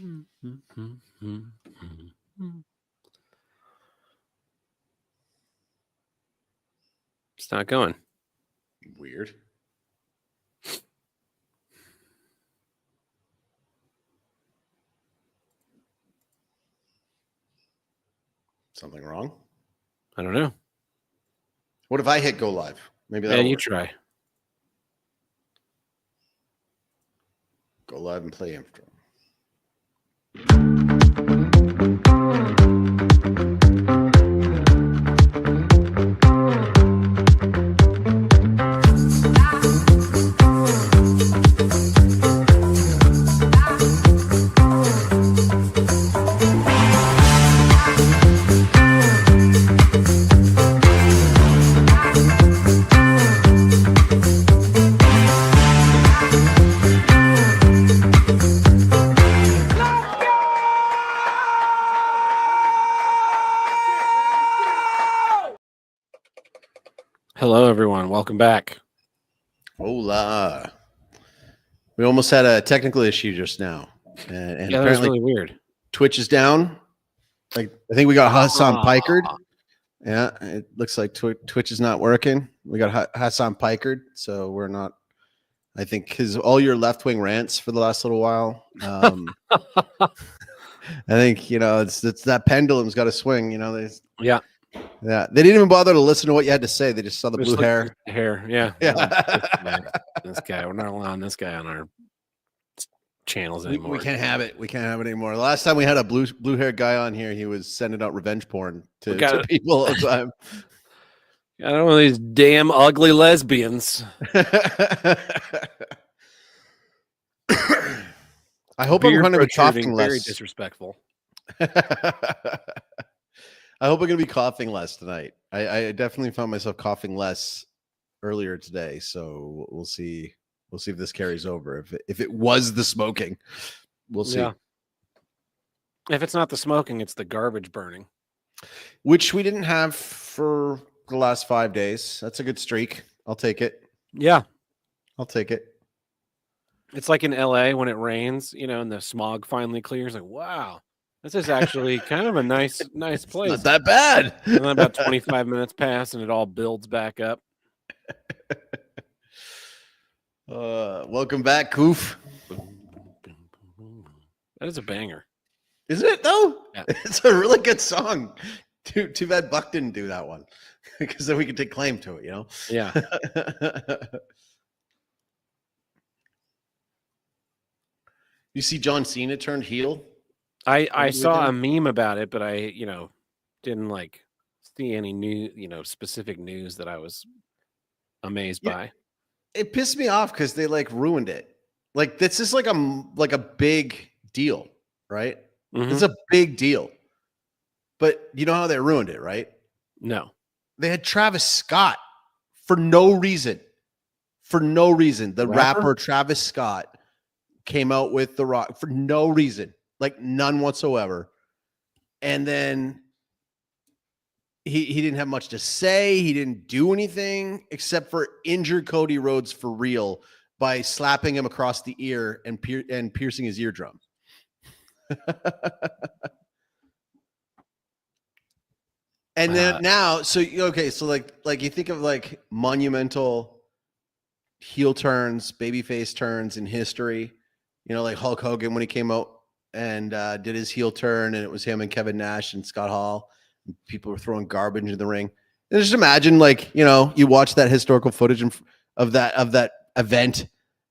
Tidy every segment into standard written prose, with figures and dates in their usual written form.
It's not going. Weird. Something wrong? I don't know. What if I hit go live? Maybe that. Yeah, you try. Go live and play intro. Hello, everyone. Welcome back. Hola. We almost had a technical issue just now. And Yeah, that was really weird. Twitch is down. Like I think we got Hassan Pikerd. Yeah, it looks like Twitch is not working. We got Hassan Pikerd, so we're not. I think because all your left-wing rants for the last little while. I think it's that pendulum's got to swing. Yeah. Yeah, they didn't even bother to listen to what you had to say. They just saw the blue hair. Yeah. Yeah. This guy, we're not allowing this guy on our channels anymore. We can't have it. We can't have it anymore. The last time we had a blue haired guy on here, he was sending out revenge porn to people all the time. I don't know these damn ugly lesbians. I hope I'm going to be coughing less. Very disrespectful. I hope I'm going to be coughing less tonight. I definitely found myself coughing less earlier today, so we'll see. We'll see if this carries over. If it was the smoking, we'll see. Yeah. If it's not the smoking, it's the garbage burning, which we didn't have for the last 5 days. That's a good streak. I'll take it. Yeah, I'll take it. It's like in LA when it rains, and the smog finally clears. Like, wow. This is actually kind of a nice place. Not that bad. And then about 25 minutes pass and it all builds back up. Welcome back, Koof. That is a banger. Isn't it, though? Yeah. It's a really good song. Too bad Buck didn't do that one because then we could take claim to it, Yeah. You see John Cena turned heel? I saw a meme about it, but I, didn't see any new, specific news that I was amazed by. It pissed me off because they ruined it. This is like a big deal, right? Mm-hmm. It's a big deal. But you know how they ruined it, right? No. They had Travis Scott for no reason. For no reason. The rapper Travis Scott came out with The Rock for no reason. None whatsoever. And then he didn't have much to say. He didn't do anything except for injure Cody Rhodes for real by slapping him across the ear and piercing his eardrum. And then now, so you think of monumental heel turns, babyface turns in history, like Hulk Hogan when he came out and did his heel turn, and it was him and Kevin Nash and Scott Hall. And people were throwing garbage in the ring. And just imagine, you watch that historical footage of that event,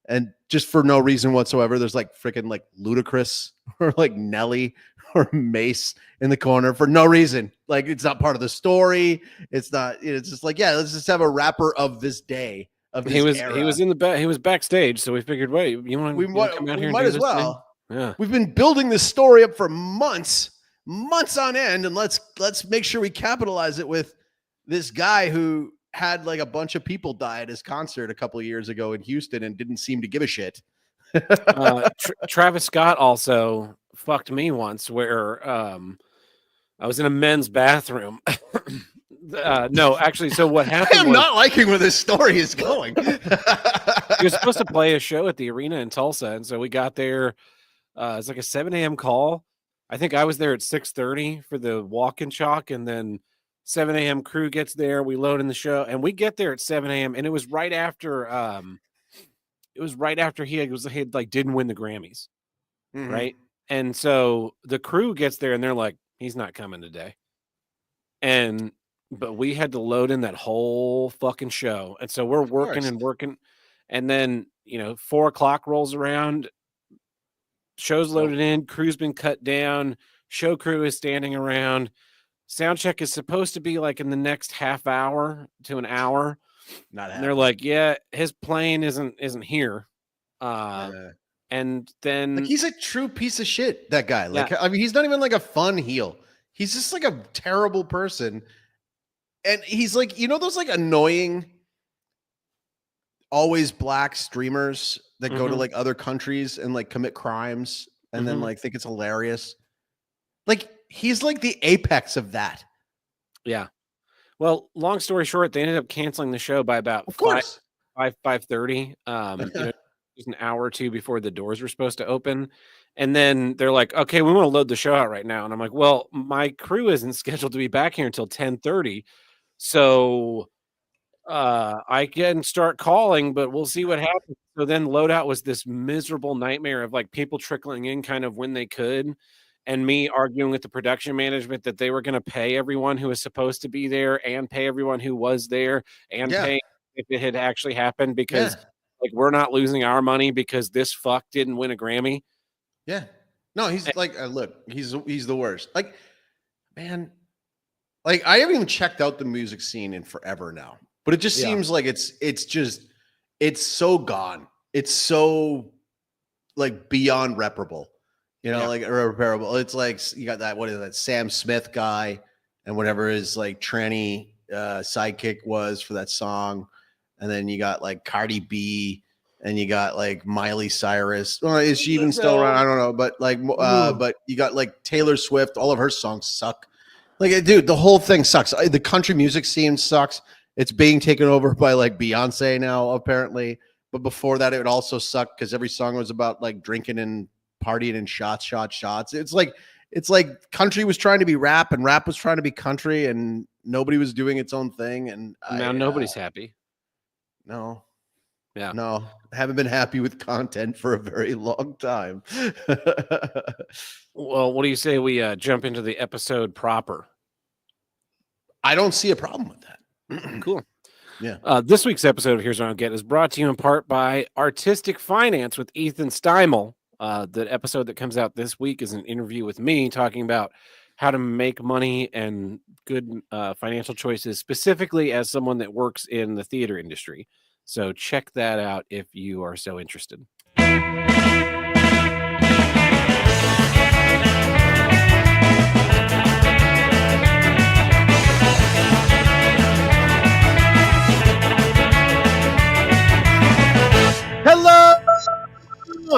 and just for no reason whatsoever, there's freaking Ludacris or Nelly or Mace in the corner for no reason. It's not part of the story. It's not. It's just let's just have a rapper of this day. He was in the back. He was backstage, so we figured, wait, you want to come out here? We might as well. Thing? Yeah, we've been building this story up for months on end, and let's make sure we capitalize it with this guy who had a bunch of people die at his concert a couple of years ago in Houston and didn't seem to give a shit. Travis Scott also fucked me once, where I was in a men's bathroom. No, actually, so what happened? I am not liking where this story is going. He was supposed to play a show at the arena in Tulsa, and so we got there It's like a 7 a.m. call. I think I was there at 6:30 for the walk and chalk, and then 7 a.m. crew gets there. We load in the show, and we get there at 7 a.m. And it was right after he had like didn't win the Grammys, right? And so the crew gets there, and they're like, he's not coming today. But we had to load in that whole fucking show, and so we're working and working, and then 4 o'clock rolls around. Show's loaded in, crew's been cut down, show crew is standing around. Sound check is supposed to be like in the next half hour to an hour. And they're like, yeah, his plane isn't here. And then like, he's a true piece of shit, that guy. Like, I mean, he's not even like a fun heel. He's just like a terrible person. And he's like, those like annoying always black streamers that go to like other countries and like commit crimes and then like think it's hilarious. Like, he's like the apex of that. Yeah. Well, long story short, they ended up canceling the show by about 5:30. Just an hour or two before the doors were supposed to open. And then they're like, okay, we want to load the show out right now. And I'm like, well, my crew isn't scheduled to be back here until 10:30. So I can start calling, but we'll see what happens. So then loadout was this miserable nightmare of like people trickling in kind of when they could, and me arguing with the production management that they were going to pay everyone who was supposed to be there and pay everyone who was there and pay if it had actually happened, because like we're not losing our money because this fuck didn't win a Grammy. Yeah. No, he's like, look, he's the worst. Like, man, like I haven't even checked out the music scene in forever now. But it just seems like it's so gone. It's so like beyond reparable, like irreparable. It's like you got that, what is that, Sam Smith guy and whatever his like tranny sidekick was for that song. And then you got like Cardi B and you got like Miley Cyrus. Well, is she even still around? I don't know. But like, but you got like Taylor Swift. All of her songs suck. Like, dude, the whole thing sucks. The country music scene sucks. It's being taken over by like Beyonce now, apparently. But before that, it also sucked because every song was about like drinking and partying and shots. It's like country was trying to be rap and rap was trying to be country, and nobody was doing its own thing. And now nobody's happy. No. Yeah. No, I haven't been happy with content for a very long time. Well, what do you say we jump into the episode proper? I don't see a problem with that. Cool. Yeah. This week's episode of Here's What I Don't Get is brought to you in part by Artistic Finance with Ethan Steimel. The episode that comes out this week is an interview with me talking about how to make money and good financial choices, specifically as someone that works in the theater industry. So check that out if you are so interested. Hello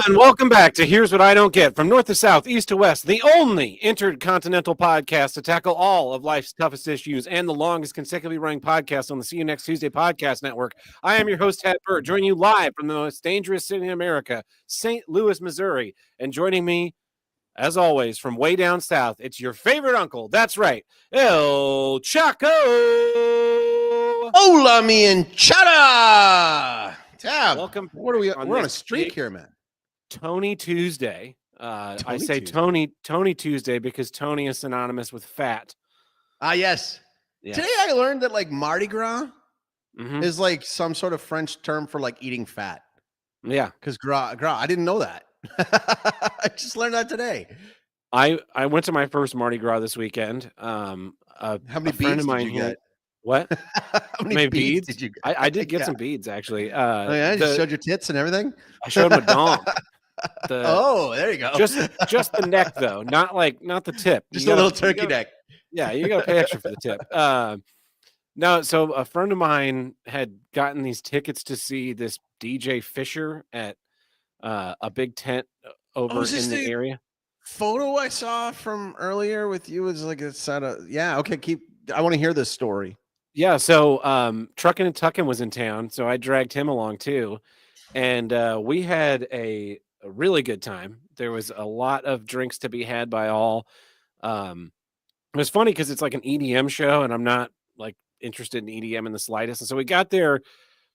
and welcome back to Here's What I Don't Get, from north to south, east to west, the only intercontinental podcast to tackle all of life's toughest issues and the longest consecutively running podcast on the See You Next Tuesday podcast network. I am your host, Ted Bird, joining you live from the most dangerous city in America, St. Louis, Missouri. And joining me, as always, from way down south, it's your favorite uncle. That's right, El Chaco. Hola, mi enchilada. Tab. Welcome. What are we? We're on a streak here, man. Tony Tuesday. I say Tuesday. Tony Tuesday because Tony is synonymous with fat. Yes. Today I learned that like Mardi Gras is like some sort of French term for like eating fat. Yeah. Because gras. I didn't know that. I just learned that today. I went to my first Mardi Gras this weekend. How many beads of mine did you get? What? How many beads did you get? I did get some beads, actually. You showed your tits and everything? I showed my dong. There you go. Just the neck, though. Not the tip. Just a little turkey neck. Yeah, you got to pay extra for the tip. No, so a friend of mine had gotten these tickets to see this DJ Fisher at a big tent over in the area. Photo I saw from earlier with you was like a set of I want to hear this story. Yeah, so Truckin' and Tuckin' was in town, so I dragged him along too, and we had a a really good time. There was a lot of drinks to be had by all. It was funny because it's like an EDM show, and I'm not like interested in EDM in the slightest. And so we got there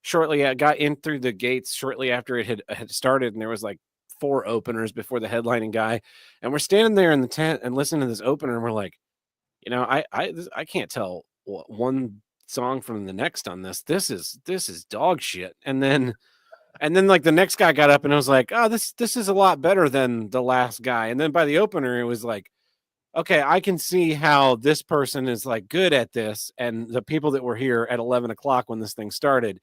shortly. I got in through the gates shortly after it had started, and there was like 4 openers before the headlining guy, and we're standing there in the tent and listening to this opener, and we're like, I can't tell one song from the next on this. This is dog shit. And then like the next guy got up and I was like, oh, this is a lot better than the last guy. And then by the opener, it was like, okay, I can see how this person is like good at this, and the people that were here at 11 o'clock when this thing started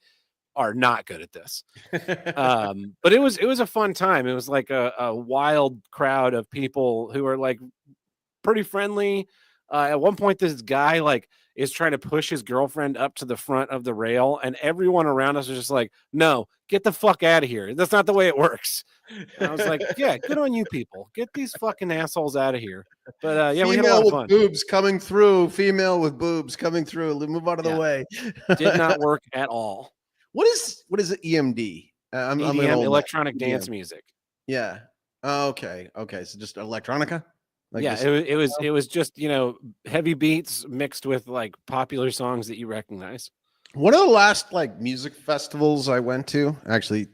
are not good at this. But it was a fun time. It was like a wild crowd of people who are like pretty friendly. At one point, this guy like is trying to push his girlfriend up to the front of the rail, and everyone around us was just like, "No, get the fuck out of here. That's not the way it works." And I was like, "Yeah, good on you people. Get these fucking assholes out of here." But yeah, we had a lot of fun. Boobs coming through. Female with boobs coming through. Move out of the way. Did not work at all. What is it? EMD. I'm EDM, electronic dance music. Yeah. Oh, okay. So just electronica. Like yeah, it was just, you know, heavy beats mixed with like popular songs that you recognize. One of the last like music festivals I went to, actually,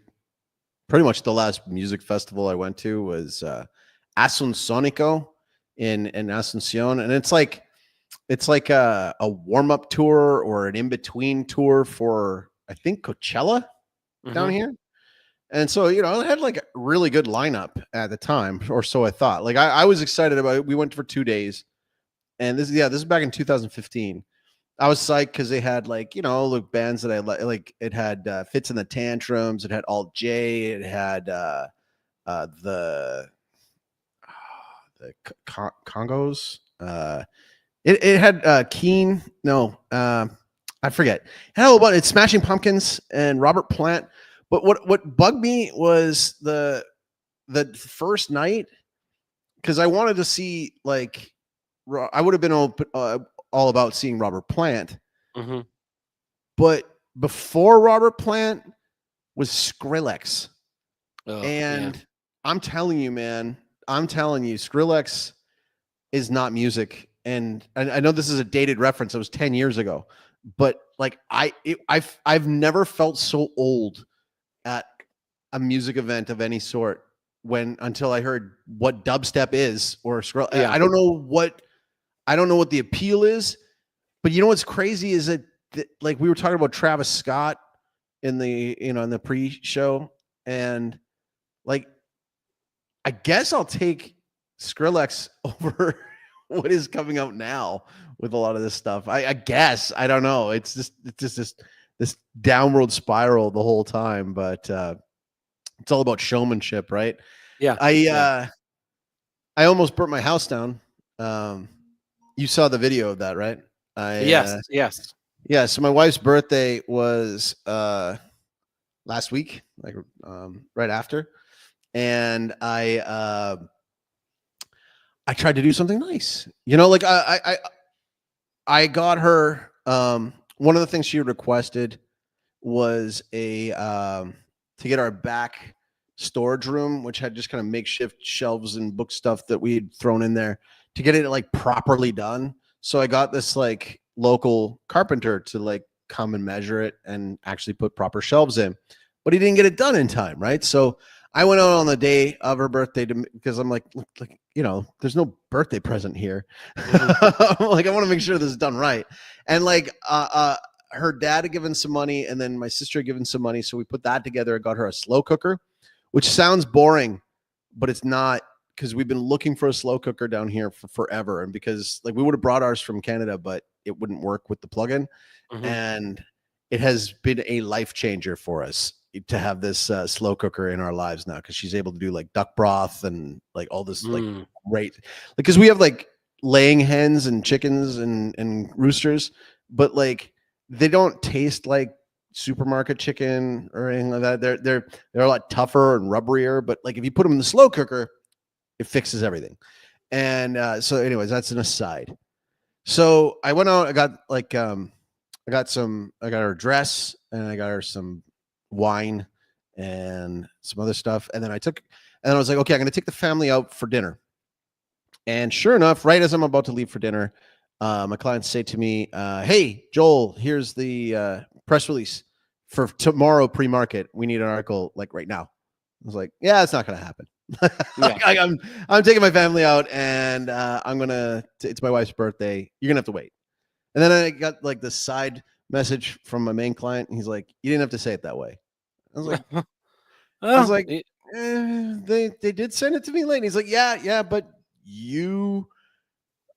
pretty much the last music festival I went to was Asunsonico in Asuncion, and it's like a warm up tour or an in between tour for I think Coachella down here. And so, you know, it had like a really good lineup at the time, or so I thought. Like I was excited about it. We went for 2 days, and this is back in 2015. I was psyched because they had like, you know, the bands that I like. It had Fits and the Tantrums. It had Alt J. It had the Congos. It had Keen. No, I forget. How about it? Smashing Pumpkins and Robert Plant. But what bugged me was the first night, because I wanted to see like I would have been all about seeing Robert Plant, but before Robert Plant was Skrillex, and I'm telling you, man, Skrillex is not music, and I know this is a dated reference. It was 10 years ago, but like I've never felt so old at a music event of any sort until I heard what dubstep is or Skrillex. Yeah. I don't know what the appeal is, but you know what's crazy is that like we were talking about Travis Scott in the pre-show, and like I guess I'll take Skrillex over what is coming out now with a lot of this stuff. I guess I don't know. It's just this downward spiral the whole time, but it's all about showmanship, right? Yeah. I almost burnt my house down. You saw the video of that, right? Yes. Yeah. So my wife's birthday was last week, like right after, and I tried to do something nice. You know, like I got her. One of the things she requested was to get our back storage room, which had just kind of makeshift shelves and book stuff that we had thrown in there, to get it like properly done. So I got this like local carpenter to like come and measure it and actually put proper shelves in, but he didn't get it done in time. Right. So I went out on the day of her birthday because I'm like, you know, there's no birthday present here. Like, I want to make sure this is done right. And like, her dad had given some money, and then my sister had given some money. So we put that together. I got her a slow cooker, which sounds boring, but it's not, because we've been looking for a slow cooker down here for forever. And because like we would have brought ours from Canada, but it wouldn't work with the plug-in. And it has been a life changer for us to have this slow cooker in our lives now, because she's able to do like duck broth and like all this like great, because we have like laying hens and chickens and roosters, but like they don't taste like supermarket chicken or anything like that. They're a lot tougher and rubberier, but like if you put them in the slow cooker, it fixes everything. And so anyways, that's an aside. So I went out, I got like I got her a dress, and I got her some wine and some other stuff. And then I took And I was like, okay, I'm going to take the family out for dinner. And sure enough, right as I'm about to leave for dinner, my clients say to me, hey, Joel, here's the press release for tomorrow pre-market. We need an article like right now. I was like, yeah, it's not going to happen. Yeah. I'm taking my family out, and it's my wife's birthday. You're going to have to wait. And then I got like this side message from my main client. And he's like, you didn't have to say it that way. I was like, they did send it to me late. And he's like, yeah, but you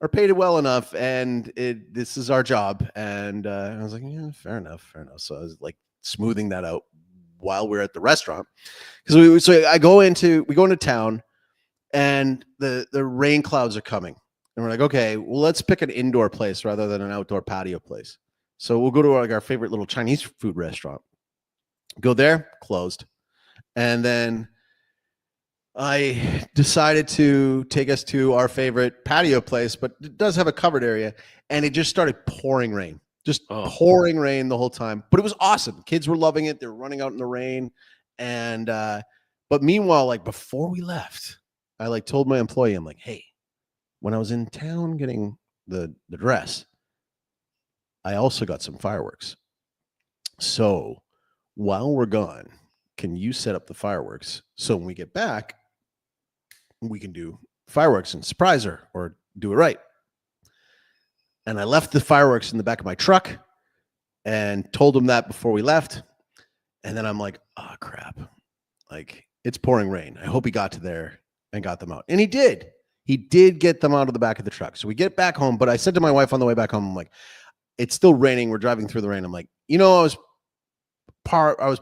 are paid well enough, and this is our job. And I was like, yeah, fair enough. So I was like smoothing that out while we're at the restaurant, because we go into town, and the rain clouds are coming, and we're like, okay, well, let's pick an indoor place rather than an outdoor patio place. So we'll go to our favorite little Chinese food restaurant. Go there, closed. And then I decided to take us to our favorite patio place, but it does have a covered area, and it just started pouring rain. Pouring rain the whole time. But it was awesome. Kids were loving it. They were running out in the rain. And but meanwhile, like before we left, I like told my employee, I'm like, hey, when I was in town getting the dress, I also got some fireworks. So while we're gone, can you set up the fireworks so when we get back, we can do fireworks and surprise her or do it right? And I left the fireworks in the back of my truck and told him that before we left. And then I'm like, oh, crap. Like, it's pouring rain. I hope he got to there and got them out. And he did. He did get them out of the back of the truck. So we get back home. But I said to my wife on the way back home, I'm like, it's still raining. We're driving through the rain. I'm like, I was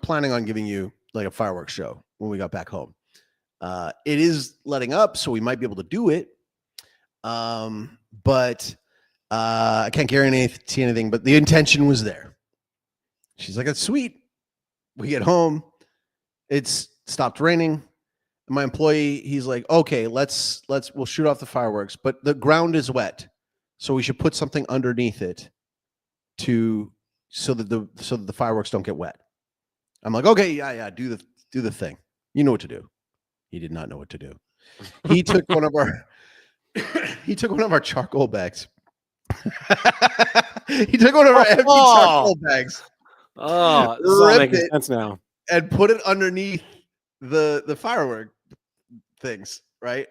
planning on giving you like a fireworks show when we got back home. It is letting up, so we might be able to do it. But I can't guarantee anything, but the intention was there. She's like, that's sweet. We get home. It's stopped raining. And my employee, he's like, okay, we'll shoot off the fireworks, but the ground is wet. So we should put something underneath it so that the fireworks don't get wet. I'm like, okay, yeah, do the thing. You know what to do. He did not know what to do. He took one of our charcoal bags. He took one of our empty charcoal bags. Oh, this is all making sense now. And put it underneath the firework things, right?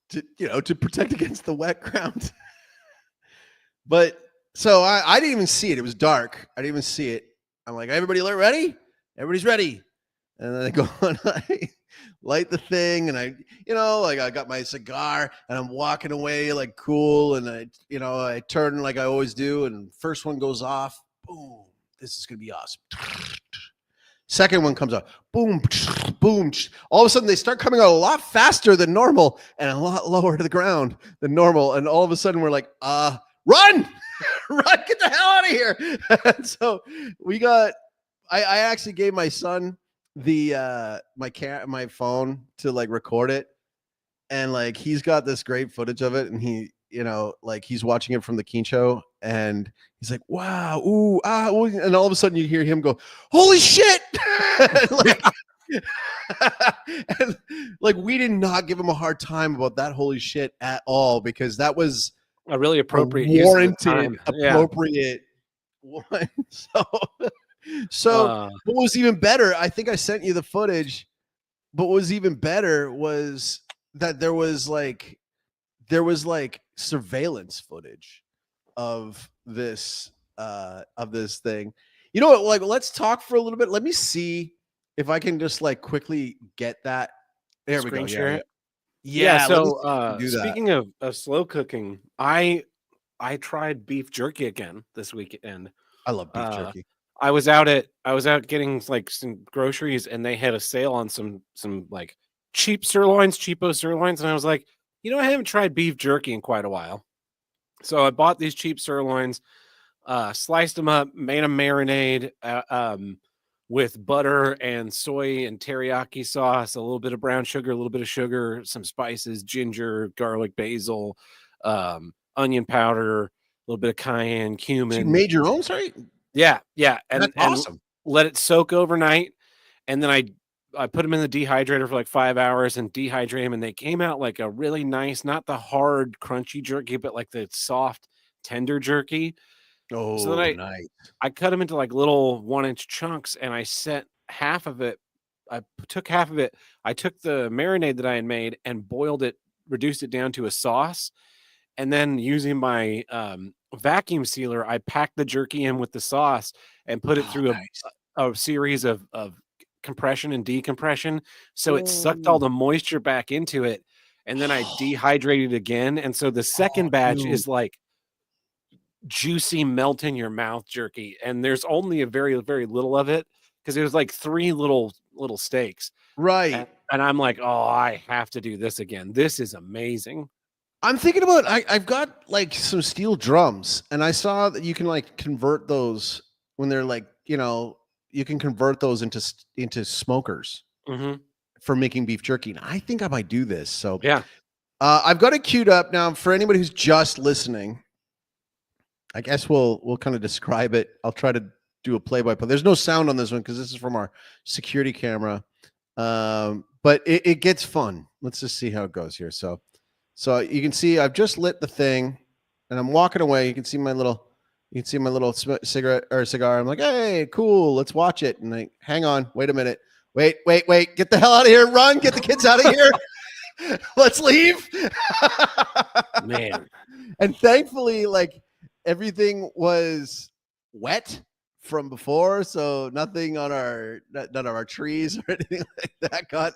To protect against the wet ground. But so I didn't even see it. It was dark. I didn't even see it. I'm like, everybody ready? Everybody's ready. And then I go and I light the thing, and I got my cigar, and I'm walking away like cool, and I turn like I always do, and first one goes off, boom, this is gonna be awesome. Second one comes out, boom, boom. All of a sudden they start coming out a lot faster than normal and a lot lower to the ground than normal, and all of a sudden we're like, run, get the hell out of here. And so I actually gave my son my phone to like record it, and like he's got this great footage of it, and he he's watching it from the Keen Show, and he's like, wow, ooh, and all of a sudden you hear him go, holy shit. And like we did not give him a hard time about that holy shit at all, because that was a really appropriate appropriate one. So what was even better, I think I sent you the footage, but what was even better was that there was like surveillance footage of this thing. You know what? Like, let's talk for a little bit. Let me see if I can just like quickly get that. There we go. Share it. Yeah. So speaking of slow cooking, I tried beef jerky again this weekend. I love beef jerky. I was out getting like some groceries, and they had a sale on some like cheapo sirloins, and I was like, I haven't tried beef jerky in quite a while. So I bought these cheap sirloins, sliced them up, made a marinade with butter and soy and teriyaki sauce, a little bit of brown sugar, a little bit of sugar, some spices, ginger, garlic, basil, onion powder, a little bit of cayenne, cumin. You made your own, sorry? Yeah. And that's awesome. Let it soak overnight. And then put them in the dehydrator for like 5 hours and dehydrate them, and they came out like a really nice, not the hard, crunchy jerky, but like the soft, tender jerky. So then Nice. I cut them into like little 1-inch chunks, and I set half of it. I took half of it. I took the marinade that I had made and boiled it, reduced it down to a sauce, and then using my vacuum sealer, I packed the jerky in with the sauce and put it through a series of compression and decompression, so it sucked all the moisture back into it, and then I dehydrated again, and so the second batch is like juicy, melt in your mouth jerky, and there's only a very, very little of it because it was like 3 little steaks, right? And I'm like, oh, I have to do this again. This is amazing. I'm thinking about I've got like some steel drums, and I saw that you can like convert those when they're like, you know, you can convert those into smokers for making beef jerky. And I think I might do this. So yeah, I've got it queued up now for anybody who's just listening. I guess we'll kind of describe it. I'll try to do a play-by-play. There's no sound on this one because this is from our security camera, but it gets fun. Let's just see how it goes here. So you can see I've just lit the thing, and I'm walking away. You can see my little cigarette or cigar. I'm like, hey, cool, let's watch it. And I hang on, wait a minute, wait, get the hell out of here, run, get the kids out of here, let's leave, man. And thankfully, like, everything was wet from before, so nothing on none of our trees or anything like that got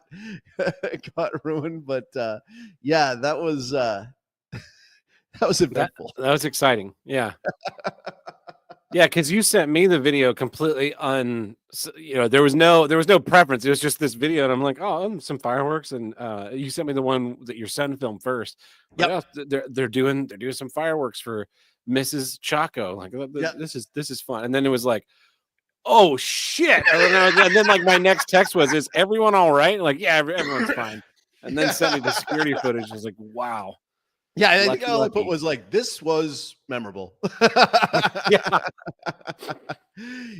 ruined. But yeah, that was eventful. That was exciting. Yeah. Yeah, because you sent me the video completely there was no preference. It was just this video, and I'm like, oh, some fireworks, and you sent me the one that your son filmed first. Yeah, they're doing some fireworks for Mrs. Chaco. Like, this is fun. And then it was like, oh shit! And then like my next text was, "Is everyone all right?" Like, yeah, everyone's fine. And then sent me the security footage. I was like, wow. Yeah, I think all I put was like, this was memorable. Yeah.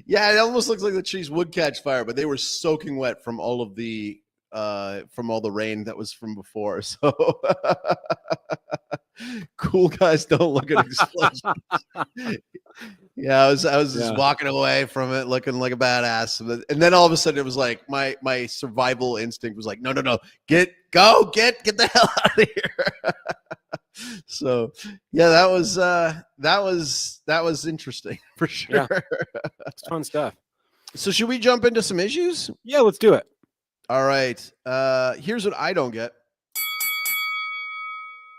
Yeah, it almost looks like the trees would catch fire, but they were soaking wet from all of the rain that was from before. So cool guys don't look at explosions. Yeah, I was just walking away from it looking like a badass. And then all of a sudden it was like my survival instinct was like, no, get the hell out of here. So yeah, that was interesting for sure. Yeah. It's fun stuff. So should we jump into some issues? Yeah, let's do it. All right. Here's what I don't get.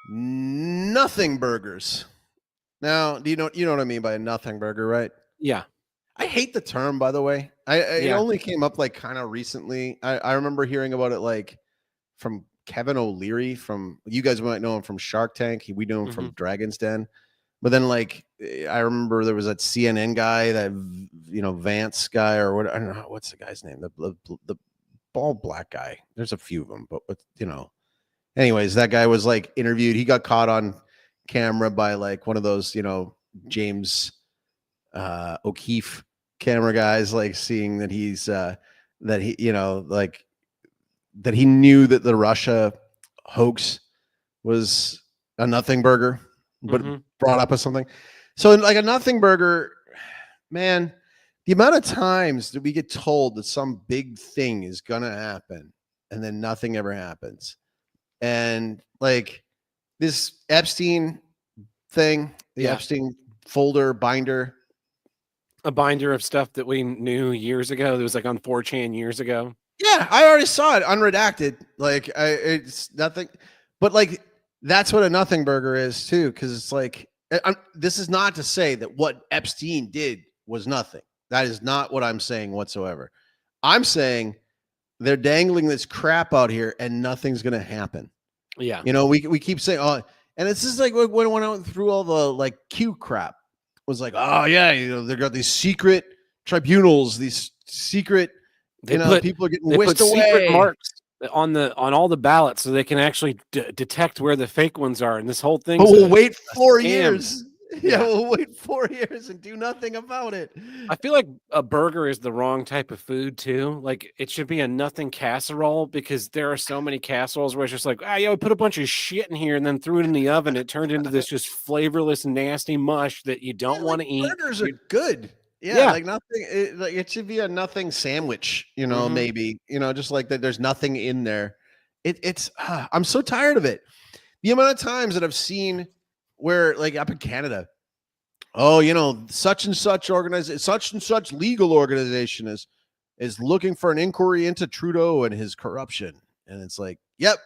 Nothing burgers. Now, do you know what I mean by a nothing burger, right? Yeah. I hate the term, by the way. It only came up like kind of recently. I remember hearing about it like from Kevin O'Leary, from, you guys might know him from Shark Tank. We knew him from Dragon's Den. But then, like, I remember there was that CNN guy, that, Vance guy, or what, I don't know, what's the guy's name? The bald black guy. There's a few of them, but anyways, that guy was like interviewed. He got caught on camera by like one of those, James O'Keefe camera guys, like seeing that he's that he knew that the Russia hoax was a nothing burger, but brought up as something. So like a nothing burger, man, the amount of times that we get told that some big thing is going to happen and then nothing ever happens. And like this Epstein thing, the Epstein folder binder, a binder of stuff that we knew years ago. That was like on 4chan years ago. Yeah, I already saw it unredacted. Like, it's nothing, but like that's what a nothing burger is too. Because it's like, this is not to say that what Epstein did was nothing. That is not what I'm saying whatsoever. I'm saying they're dangling this crap out here and nothing's going to happen. Yeah. We keep saying, oh, and it's just like when I went through all the like Q crap, was like, oh yeah, they've got these secret tribunals, these secret, people are getting whisked away. Secret marks on all the ballots so they can actually detect where the fake ones are. And this whole thing. But we'll wait 4 years. Yeah, we'll wait 4 years and do nothing about it. I feel like a burger is the wrong type of food too. Like it should be a nothing casserole because there are so many casseroles where it's just like, we put a bunch of shit in here and then threw it in the oven. It turned into this just flavorless, nasty mush that you don't want to eat. Burgers are good. Yeah, like nothing. It should be a nothing sandwich. Maybe just like that. There's nothing in there. It's. I'm so tired of it. The amount of times that I've seen where, like up in Canada, such and such legal organization is looking for an inquiry into Trudeau and his corruption, and it's like, yep,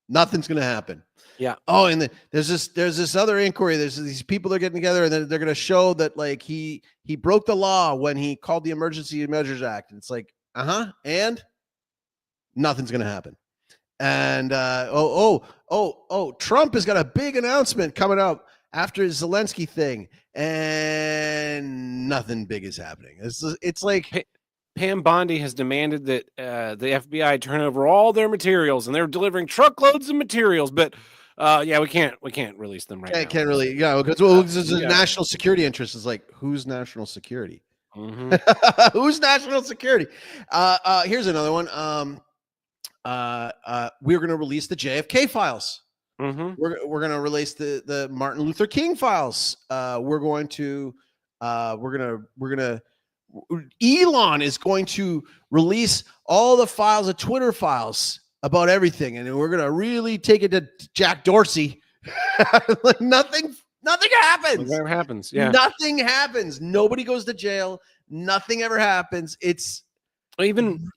nothing's gonna happen. Yeah. Oh, and there's this other inquiry. There's these people that are getting together, and they're gonna show that like he broke the law when he called the Emergency Measures Act. And it's like, and nothing's gonna happen. And Trump has got a big announcement coming up after his Zelensky thing, and nothing big is happening. It's like Pam Bondi has demanded that the FBI turn over all their materials, and they're delivering truckloads of materials. But we can't release them right now. Can't really, because it's a national security interest. Is like, who's national security? Mm-hmm. Who's national security? Here's another one. We're going to release the JFK files. Mm-hmm. We're going to release the Martin Luther King files. Elon is going to release all the files, the Twitter files about everything, and we're going to really take it to Jack Dorsey. Like nothing happens. Nothing happens. Yeah, nothing happens. Nobody goes to jail. Nothing ever happens. It's even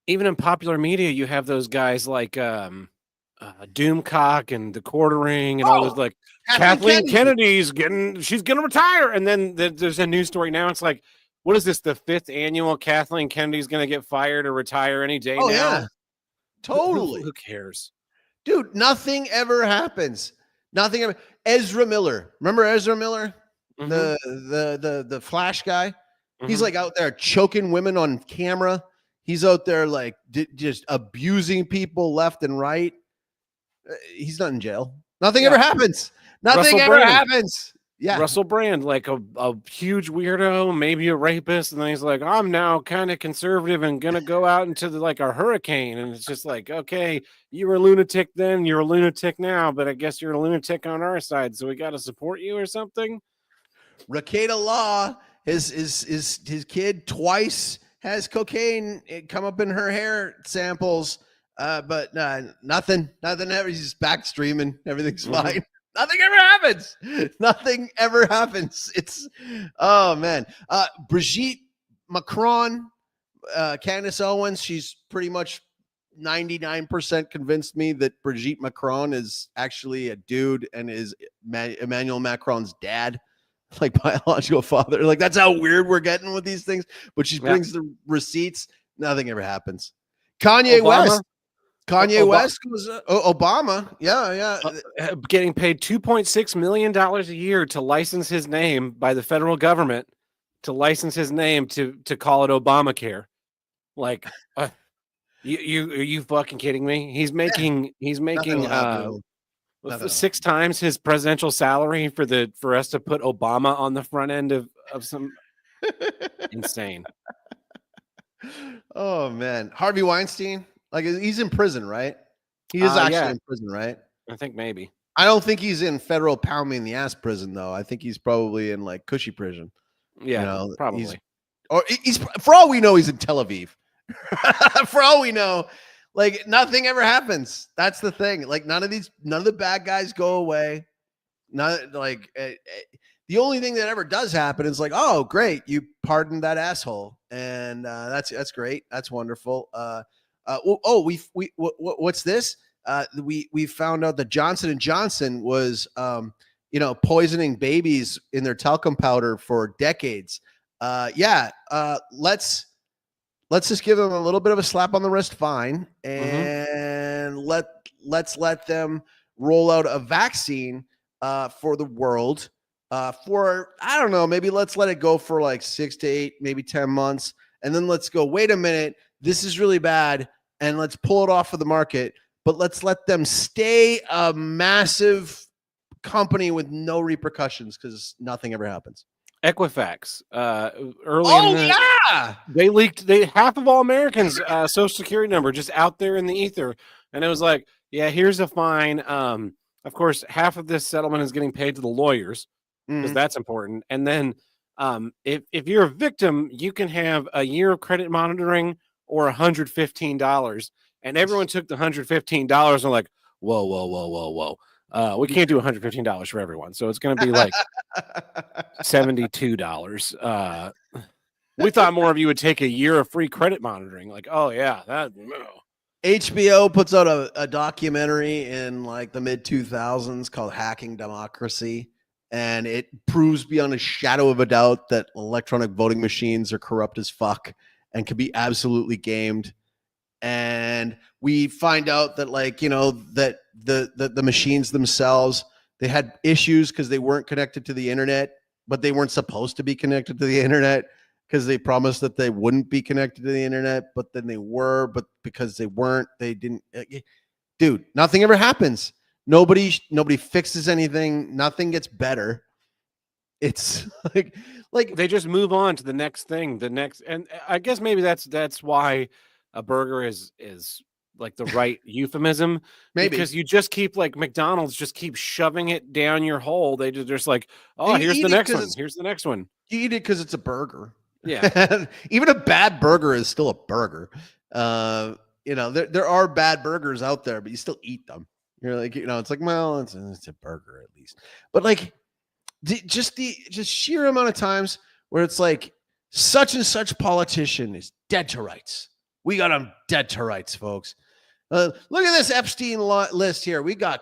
in popular media, you have those guys like Doomcock and the Quartering and all those, like Kathleen Kennedy's she's gonna retire, and then there's a news story now. It's like, what is this? The 5th annual Kathleen Kennedy's gonna get fired or retire any day now? Yeah, totally. Who cares, dude? Nothing ever happens. Nothing ever. Ezra Miller, remember Ezra Miller, mm-hmm. the Flash guy? Mm-hmm. He's like out there choking women on camera. He's out there like just abusing people left and right. He's not in jail. Nothing ever happens. Nothing ever happens. Yeah. Russell Brand, like a huge weirdo, maybe a rapist. And then he's like, I'm now kind of conservative and going to go out into a hurricane. And it's just like, okay, you were a lunatic then, you're a lunatic now, but I guess you're a lunatic on our side. So we got to support you or something. Rekieta Law, his kid twice has cocaine come up in her hair samples, but nothing ever. He's just back streaming. Everything's fine. Nothing ever happens. Nothing ever happens. It's, oh man. Brigitte Macron, Candace Owens, she's pretty much 99% convinced me that Brigitte Macron is actually a dude and is Emmanuel Macron's dad. Like biological father. Like that's how weird we're getting with these things. But she brings the receipts. Nothing ever happens. Kanye West was Obama. Yeah. Getting paid $2.6 million a year to license his name by the federal government, to license his name to call it Obamacare. Like, are you fucking kidding me? He's making 6 times his presidential salary for us to put Obama on the front end of some insane. Oh man, Harvey Weinstein, like he's in prison, right? He is actually in prison, right? I think maybe. I don't think he's in federal pound me in the ass prison though. I think he's probably in like cushy prison. Yeah, probably. He's for all we know, he's in Tel Aviv. For all we know. Like nothing ever happens. That's the thing. Like none of the bad guys go away. Not like the only thing that ever does happen is like, oh, great, you pardoned that asshole, and that's great. That's wonderful. What's this? We found out that Johnson & Johnson was poisoning babies in their talcum powder for decades. Let's just give them a little bit of a slap on the wrist fine, and let's let them roll out a vaccine for the world for, I don't know, maybe let's let it go for like 6 to 8, maybe 10 months. And then let's go, wait a minute, this is really bad. And let's pull it off of the market, but let's let them stay a massive company with no repercussions because nothing ever happens. Equifax. They leaked half of all Americans' social security number just out there in the ether, and it was like, yeah, here's a fine. Of course, half of this settlement is getting paid to the lawyers because that's important. And then, if you're a victim, you can have a year of credit monitoring or $115. And everyone took the $115 and like, whoa. We can't do $115 for everyone. So it's going to be like $72. We thought more of you would take a year of free credit monitoring. Like, oh yeah, that no. HBO puts out a documentary in like the mid 2000s called Hacking Democracy. And it proves beyond a shadow of a doubt that electronic voting machines are corrupt as fuck and can be absolutely gamed. And we find out that, like, you know, that the machines themselves, they had issues because they weren't connected to the internet, but they weren't supposed to be connected to the internet because they promised that they wouldn't be connected to the internet, but then they were, but because they weren't, they didn't. Dude, nothing ever happens. Nobody fixes anything. Nothing gets better. It's like they just move on to the next thing, and I guess maybe that's why a burger is like the right euphemism. Maybe because you just keep, like, McDonald's just keep shoving it down your hole. They just like, oh, here's the next one. Here's the next one. You eat it because it's a burger. Yeah. Even a bad burger is still a burger. You know, there are bad burgers out there, but you still eat them. You're like, you know, it's like, well, it's a burger at least. But like just sheer amount of times where it's like such and such politician is dead to rights. We got him dead to rights, folks. Look at this Epstein list here. We got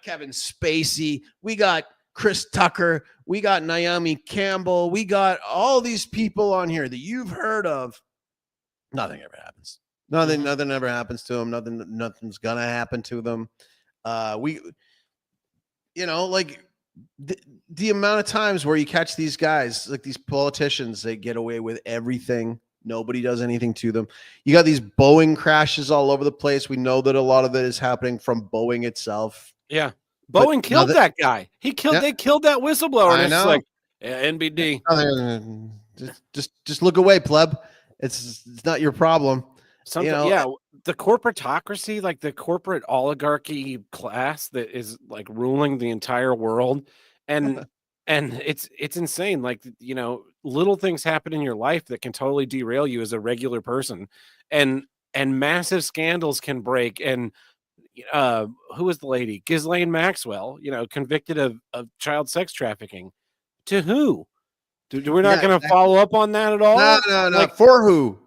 Kevin Spacey. We got Chris Tucker. We got Naomi Campbell. We got all these people on here that you've heard of. Nothing ever happens. Nothing ever happens to them. Nothing's gonna happen to them. You know, like the amount of times where you catch these guys, like these politicians, they get away with everything. Nobody does anything to them. You got these Boeing crashes all over the place. We know that a lot of it is happening from Boeing itself. Yeah. Boeing killed that guy. They killed that whistleblower. I know. It's like, yeah, NBD. Just look away, pleb. It's not your problem. Something, you know, yeah. The corporatocracy, like the corporate oligarchy class that is like ruling the entire world. And it's insane. Like, you know, little things happen in your life that can totally derail you as a regular person. And massive scandals can break. And who was the lady? Ghislaine Maxwell, you know, convicted of child sex trafficking. To who? We're not going to follow up on that at all? No. Like, for who?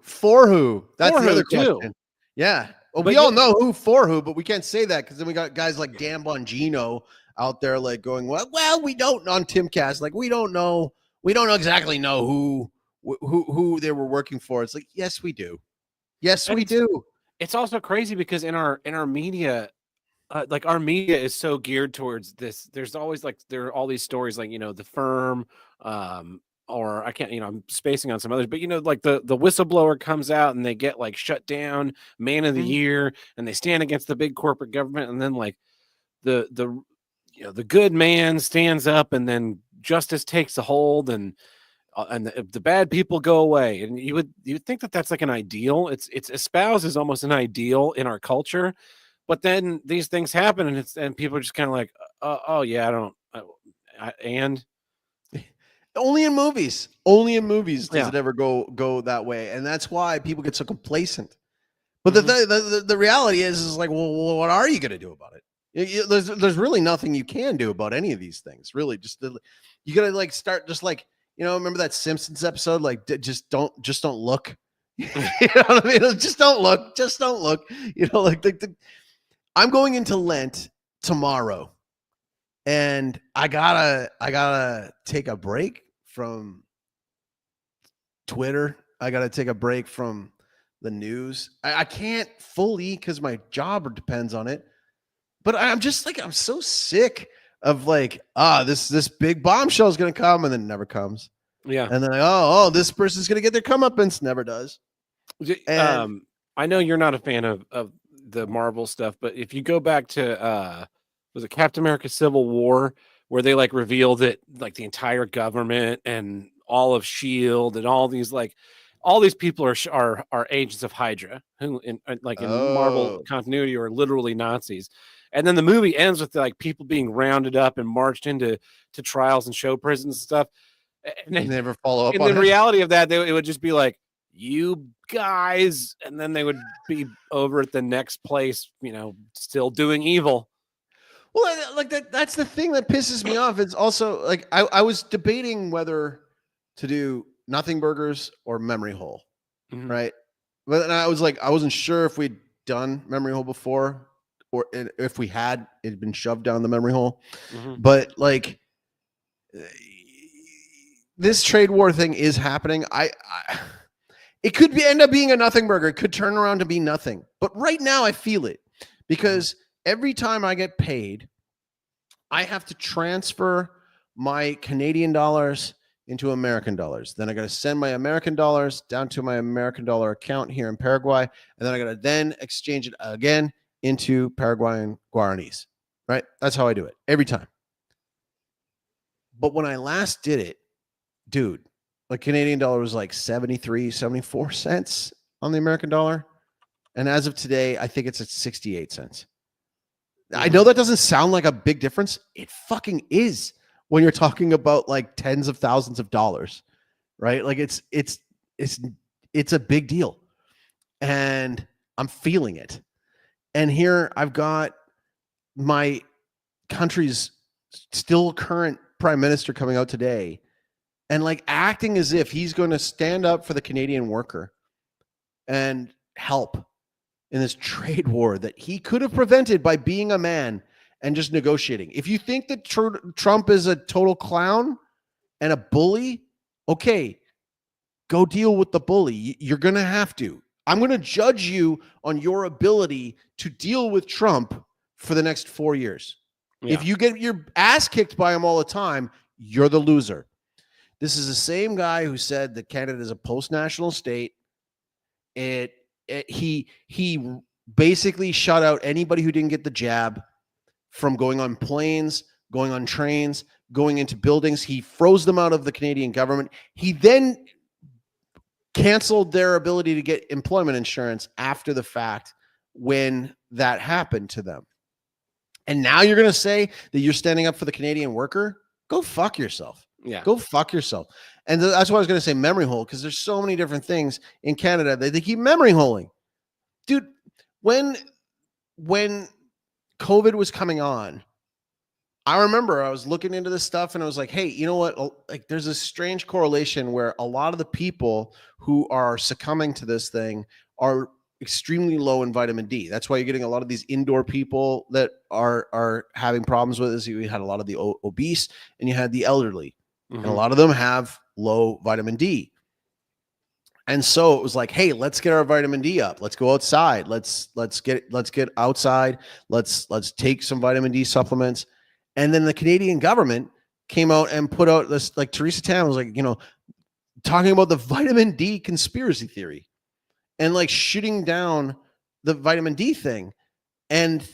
That's the other question. Too. Yeah. Well, we all know who for who, but we can't say that because then we got guys like Dan Bongino out there like going, well, we don't, on Timcast, like we don't exactly know who they were working for. It's like, yes, we do. Yes, we do. It's also crazy because in our media, like our media is so geared towards this. There's always like, there are all these stories like, you know, The Firm, or I can't, you know, I'm spacing on some others, but you know, like the whistleblower comes out and they get like shut down, man of the year, and they stand against the big corporate government, and then like the you know, the good man stands up, and then justice takes a hold, and the bad people go away. And you would think that that's like an ideal. It's espoused as almost an ideal in our culture, but then these things happen, and people are just kind of like, oh yeah, and only in movies does it ever go that way, and that's why people get so complacent. But the reality is like, well, what are you going to do about it? There's really nothing you can do about any of these things. Really, you got to like start just like, you know, remember that Simpsons episode? Like, just don't look. You know what I mean? Just don't look. You know, like I'm going into Lent tomorrow. And I gotta take a break from Twitter. I gotta take a break from the news. I can't fully because my job depends on it. But I'm just like, I'm so sick of like, this big bombshell is gonna come, and then it never comes. Yeah. And then oh, this person's gonna get their comeuppance, never does. And I know you're not a fan of the Marvel stuff, but if you go back to was it Captain America Civil War, where they like revealed that like the entire government and all of Shield and all these people are agents of Hydra, who in Marvel continuity are literally Nazis. And then the movie ends with like people being rounded up and marched into trials and show prisons and stuff. And they never follow up. And the reality of that, it would just be like, you guys, and then they would be over at the next place, still doing evil. Well, like that's the thing that pisses me off. It's also like I was debating whether to do Nothing Burgers or Memory Hole, right? But I was like, I wasn't sure if we'd done Memory Hole before, or if we had, it had been shoved down the memory hole. But like, this trade war thing is happening. It could end up being a nothing burger. It could turn around to be nothing. But right now I feel it, because every time I get paid, I have to transfer my Canadian dollars into American dollars. Then I got to send my American dollars down to my American dollar account here in Paraguay. And then I got to then exchange it again into Paraguayan Guaranis, right? That's how I do it every time. But when I last did it, dude, like Canadian dollar was like 73, 74 cents on the American dollar. And as of today, I think it's at 68 cents. I know that doesn't sound like a big difference. It fucking is when you're talking about like tens of thousands of dollars, right? Like it's a big deal. And I'm feeling it. And here I've got my country's still current prime minister coming out today and like acting as if he's going to stand up for the Canadian worker and help in this trade war that he could have prevented by being a man and just negotiating. If you think that Trump is a total clown and a bully, okay, go deal with the bully. You're going to have to. I'm going to judge you on your ability to deal with Trump for the next 4 years. Yeah. If you get your ass kicked by him all the time, you're the loser. This is the same guy who said that Canada is a post-national state. He basically shut out anybody who didn't get the jab from going on planes, going on trains, going into buildings. He froze them out of the Canadian government. He then canceled their ability to get employment insurance after the fact when that happened to them. And now you're going to say that you're standing up for the Canadian worker? Go fuck yourself. Yeah. Go fuck yourself. And that's why I was going to say memory hole, because there's so many different things in Canada that they keep memory holing. Dude, when COVID was coming on, I remember I was looking into this stuff and I was like, hey, you know what? Like, there's a strange correlation where a lot of the people who are succumbing to this thing are extremely low in vitamin D. That's why you're getting a lot of these indoor people that are having problems with this. You had a lot of the obese and you had the elderly, and a lot of them have low vitamin D. And so it was like, hey, let's get our vitamin D up. Let's go outside. Let's get outside. Let's take some vitamin D supplements. And then the Canadian government came out and put out this, like Theresa Tam was like, talking about the vitamin D conspiracy theory and like shooting down the vitamin D thing. And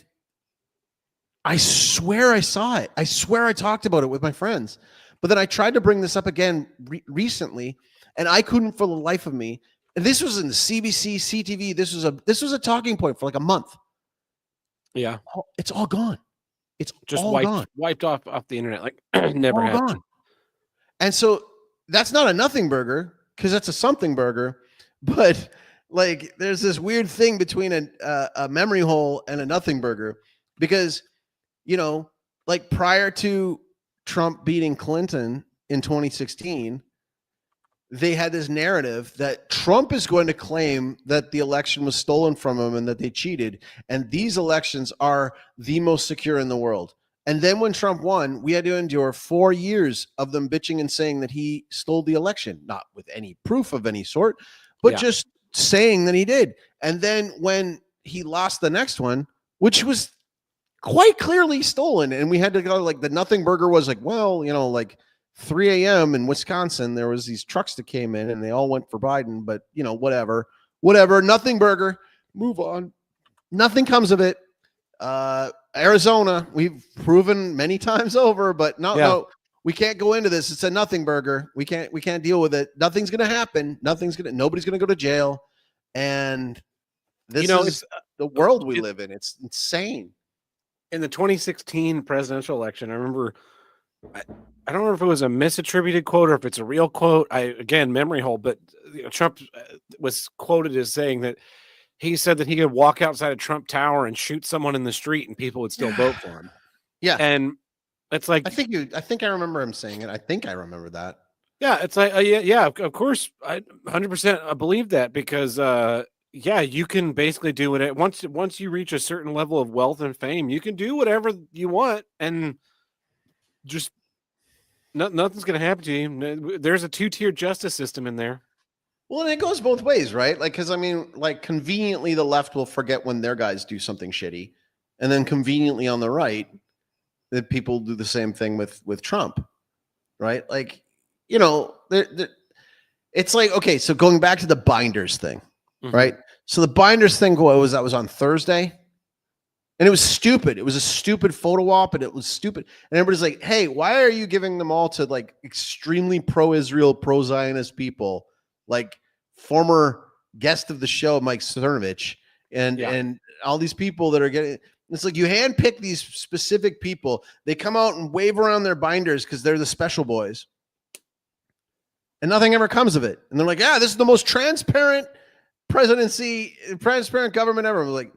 I swear I saw it. I swear I talked about it with my friends. But then I tried to bring this up again recently, and I couldn't for the life of me. And this was in the CBC, CTV. This was a talking point for like a month. Yeah. It's all gone. It's just all wiped off the internet, like never all happened. Gone. And so that's not a nothing burger, because that's a something burger. But like, there's this weird thing between a memory hole and a nothing burger, because like prior to Trump beating Clinton in 2016, they had this narrative that Trump is going to claim that the election was stolen from him and that they cheated. And these elections are the most secure in the world. And then when Trump won, we had to endure 4 years of them bitching and saying that he stole the election, not with any proof of any sort, but just saying that he did. And then when he lost the next one, which was quite clearly stolen, and we had to go, like, the nothing burger was like, well, like 3 a.m. in Wisconsin, there was these trucks that came in and they all went for Biden, but whatever, nothing burger, move on. Nothing comes of it. Arizona, we've proven many times over, but no, we can't go into this. It's a nothing burger. We can't deal with it. Nothing's going to happen. Nobody's going to go to jail. And this is the world we live in. It's insane. In the 2016 presidential election, I remember, I don't remember if it was a misattributed quote or if it's a real quote. Again, memory hole, but Trump was quoted as saying that he said that he could walk outside of Trump Tower and shoot someone in the street and people would still vote for him. Yeah. And it's like, I think I remember him saying it. I think I remember that. Yeah. It's like, yeah, of course. I 100% believe that because, yeah, you can basically do it once you reach a certain level of wealth and fame, you can do whatever you want and just nothing's going to happen to you. There's a 2-tier justice system in there. Well, and it goes both ways, right? Like, because I mean, like, conveniently, the left will forget when their guys do something shitty, and then conveniently on the right, that people do the same thing with Trump, right? Like, it's like, okay, so going back to the binders thing, right? So the binders thing was on Thursday, and it was stupid. It was a stupid photo op, and it was stupid. And everybody's like, "Hey, why are you giving them all to like extremely pro-Israel, pro-Zionist people?" Like former guest of the show, Mike Cernovich, and all these people that are getting. It's like you handpick these specific people. They come out and wave around their binders because they're the special boys, and nothing ever comes of it. And they're like, "Yeah, this is the most transparent transparent government ever." I'm like,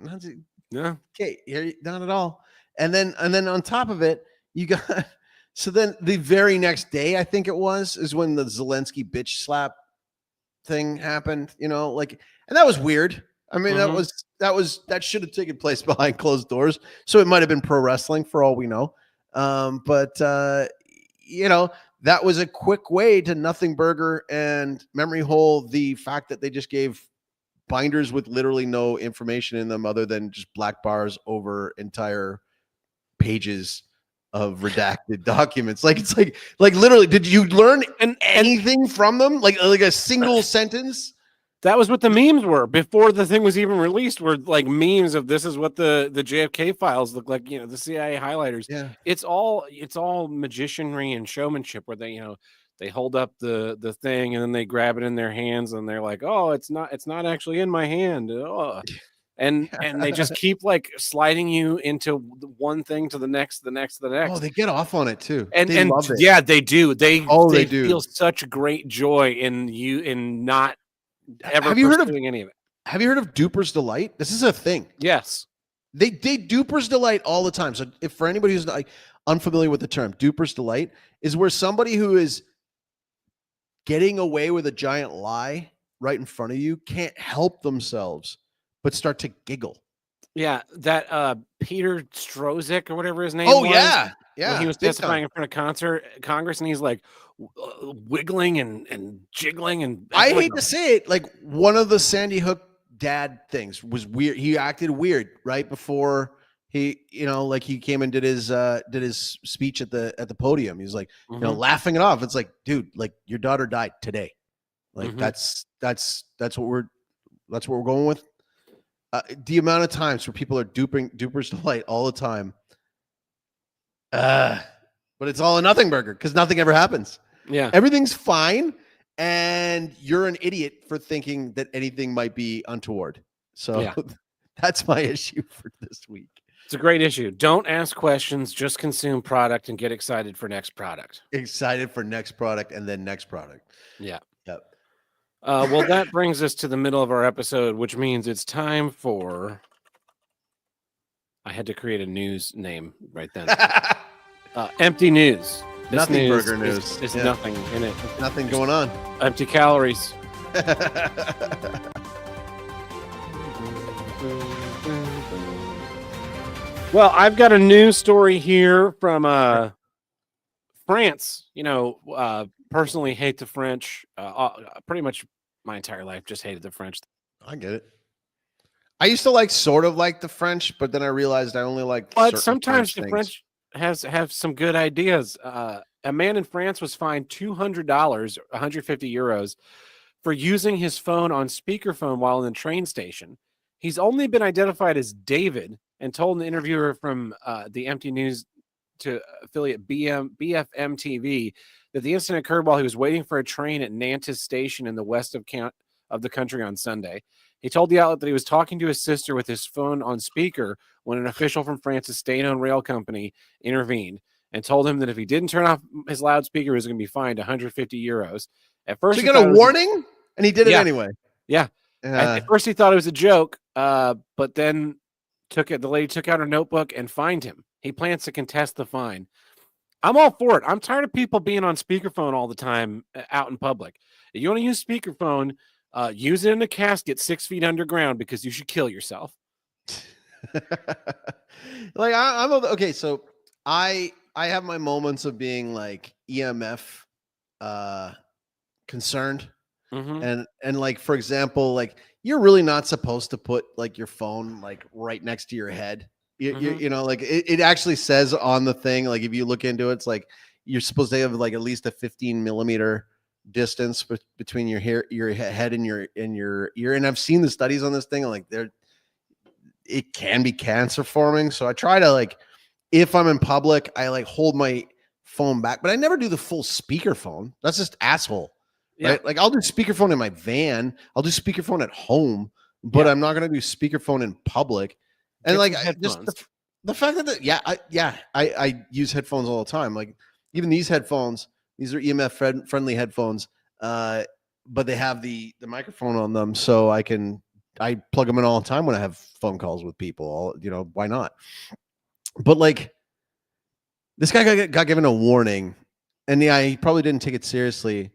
yeah, okay, not at all. And then on top of it, you got. So then the very next day, I think it is when the Zelensky bitch slap thing happened, and that was weird. I mean, that should have taken place behind closed doors. So it might have been pro wrestling for all we know. But that was a quick way to nothing burger and memory hole the fact that they just gave binders with literally no information in them other than just black bars over entire pages of redacted documents. Like, it's like literally, did you learn anything from them? Like a single sentence? That was what the memes were before the thing was even released, were like memes of this is what the JFK files look like, the CIA highlighters. Yeah. It's all magicianry and showmanship where they hold up the thing and then they grab it in their hands and they're like, "Oh, it's not actually in my hand." Oh. And they just keep like sliding you into one thing to the next, the next, the next. Oh, they get off on it too. And love it. Yeah, they do. They do feel such great joy in not ever pursuing any of it. Have you heard of Duper's Delight? This is a thing. Yes. They Duper's Delight all the time. So if for anybody who's not unfamiliar with the term, Duper's Delight is where somebody who is getting away with a giant lie right in front of you can't help themselves but start to giggle. Yeah, that Peter Strzok or whatever his name was. Oh, yeah. When he was testifying in front of Congress, and he's like wiggling and jiggling. And I hate to say it, like one of the Sandy Hook dad things was weird. He acted weird right before he, like he came and did his speech at the podium. He was like, laughing it off. It's like, dude, like your daughter died today. Like that's what we're going with. The amount of times where people are Duper's Delight all the time. But it's all a nothing burger because nothing ever happens. Yeah. Everything's fine. And you're an idiot for thinking that anything might be untoward. So that's my issue for this week. It's a great issue. Don't ask questions, just consume product and get excited for next product. Excited for next product and then next product. Yeah. Yep. Well, that brings us to the middle of our episode, which means it's time for... I had to create a news name right then. Empty news. Nothing burger news. There's nothing in it. Nothing going on. Empty calories. Well, I've got a news story here from France. Personally hate the French. Pretty much my entire life just hated the French. I get it. I used to sort of like the French, but then I realized I only like. But sometimes the French have some good ideas. A man in France was fined $200, 150 euros, for using his phone on speakerphone while in the train station. He's only been identified as David, and told an interviewer from the Empty News to affiliate BFM TV that the incident occurred while he was waiting for a train at Nantes Station in the west of the country on Sunday. He told the outlet that he was talking to his sister with his phone on speaker when an official from France's state-owned rail company intervened and told him that if he didn't turn off his loudspeaker, he was going to be fined 150 euros. At first, so he got a warning, and he did it anyway. Yeah. At first, he thought it was a joke, but then the lady took out her notebook and fined him. He plans to contest the fine. I'm all for it. I'm tired of people being on speakerphone all the time out in public. If you want to use speakerphone, use it in a casket 6 feet underground because you should kill yourself. Like I'm okay. So I have my moments of being like EMF concerned. And like, for example, like you're really not supposed to put like your phone like right next to your head. You know, like it actually says on the thing, like if you look into it, it's like you're supposed to have like at least a 15 millimeter distance between your head and your ear. And I've seen the studies on this thing, and like it can be cancer forming. So I try to, like, if I'm in public, I like hold my phone back, but I never do the full speakerphone. That's just asshole. Yeah. Right? Like I'll do speakerphone in my van. I'll do speakerphone at home, but I'm not going to do speakerphone in public. And like just the fact that I use headphones all the time. Like even these headphones, these are EMF friendly headphones, but they have the microphone on them, so I plug them in all the time when I have phone calls with people. Why not? But like this guy got given a warning, and he probably didn't take it seriously.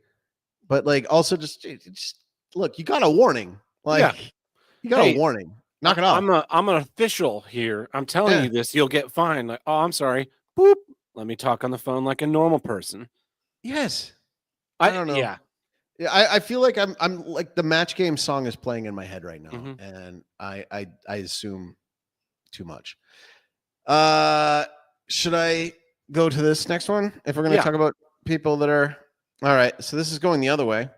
But like also just look, you got a warning. Like you got a warning. Knock it off. I'm an official here. I'm telling you this. You'll get fined. Like, oh, I'm sorry. Boop. Let me talk on the phone like a normal person. Yes. I don't know. Yeah. I feel like I'm like the Match Game song is playing in my head right now, and I assume too much. Should I go to this next one if we're going to talk about people that are all right? So this is going the other way.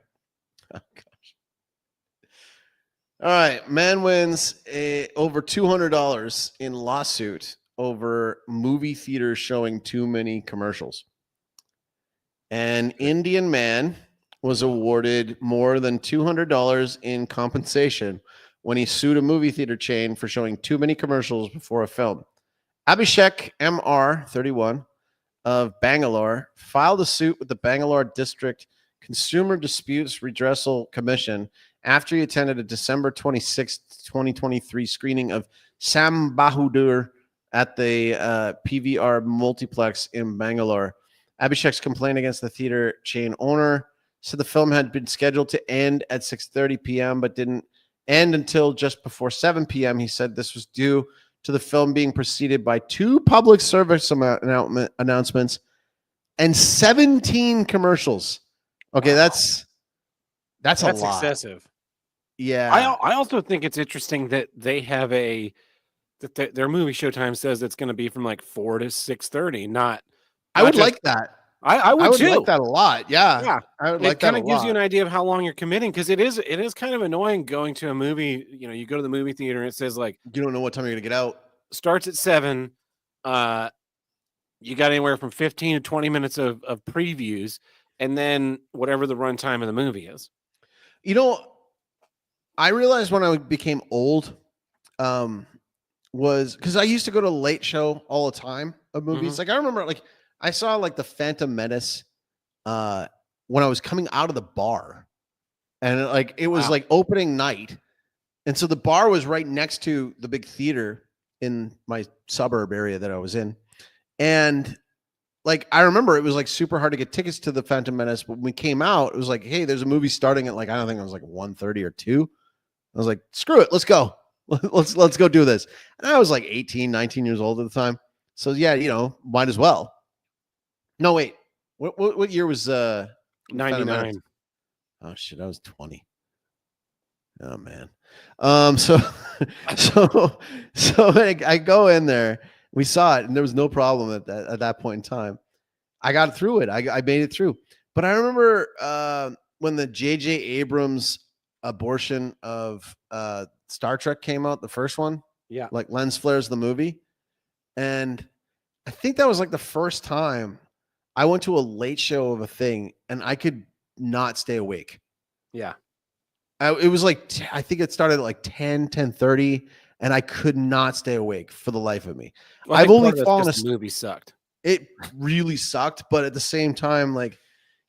Oh gosh. All right, man wins over $200 in lawsuit over movie theaters showing too many commercials. An Indian man was awarded more than $200 in compensation when he sued a movie theater chain for showing too many commercials before a film. Abhishek MR, 31, of Bangalore, filed a suit with the Bangalore District Consumer Disputes Redressal Commission after he attended a December 26, 2023 screening of Sam Bahadur at the PVR Multiplex in Bangalore. Abhishek's complaint against the theater chain owner said the film had been scheduled to end at 6:30 p.m. but didn't end until just before 7 p.m. He said this was due to the film being preceded by 2 public service announcements and 17 commercials. Okay, wow. That's a lot. Excessive. Yeah. I also think it's interesting that they have their movie showtime says it's going to be from like 4 to 6:30. Not I would like that. I would too. Like that a lot. Yeah. I would like that a lot. It kind of gives you an idea of how long you're committing, because it is kind of annoying going to a movie. You go to the movie theater and it says like you don't know what time you're going to get out. Starts at 7. You got anywhere from 15 to 20 minutes of previews, and then whatever the runtime of the movie is. I realized when I became old, was because I used to go to late show all the time of movies. Like I remember, like I saw like the Phantom Menace when I was coming out of the bar, and like it was like opening night, and so the bar was right next to the big theater in my suburb area that I was in, and like I remember it was like super hard to get tickets to the Phantom Menace. But when we came out, it was like, hey, there's a movie starting at like I don't think it was like 1:30 or 2. I was like, screw it, let's go. Let's go do this. And I was like 18, 19 years old at the time. So yeah, might as well. No, wait. What year was 99? Oh shit, I was 20. Oh man. So I go in there. We saw it, and there was no problem at that point in time. I got through it. I made it through. But I remember when the J.J. Abrams abortion of Star Trek came out, the first one. Yeah. like Lens Flares the movie. And I think that was like the first time I went to a late show of a thing and I could not stay awake. Yeah. It was like, I think it started at like 10:30, and I could not stay awake for the life of me. Well, I've only fallen asleep. The movie sucked. It really sucked, but at the same time, like,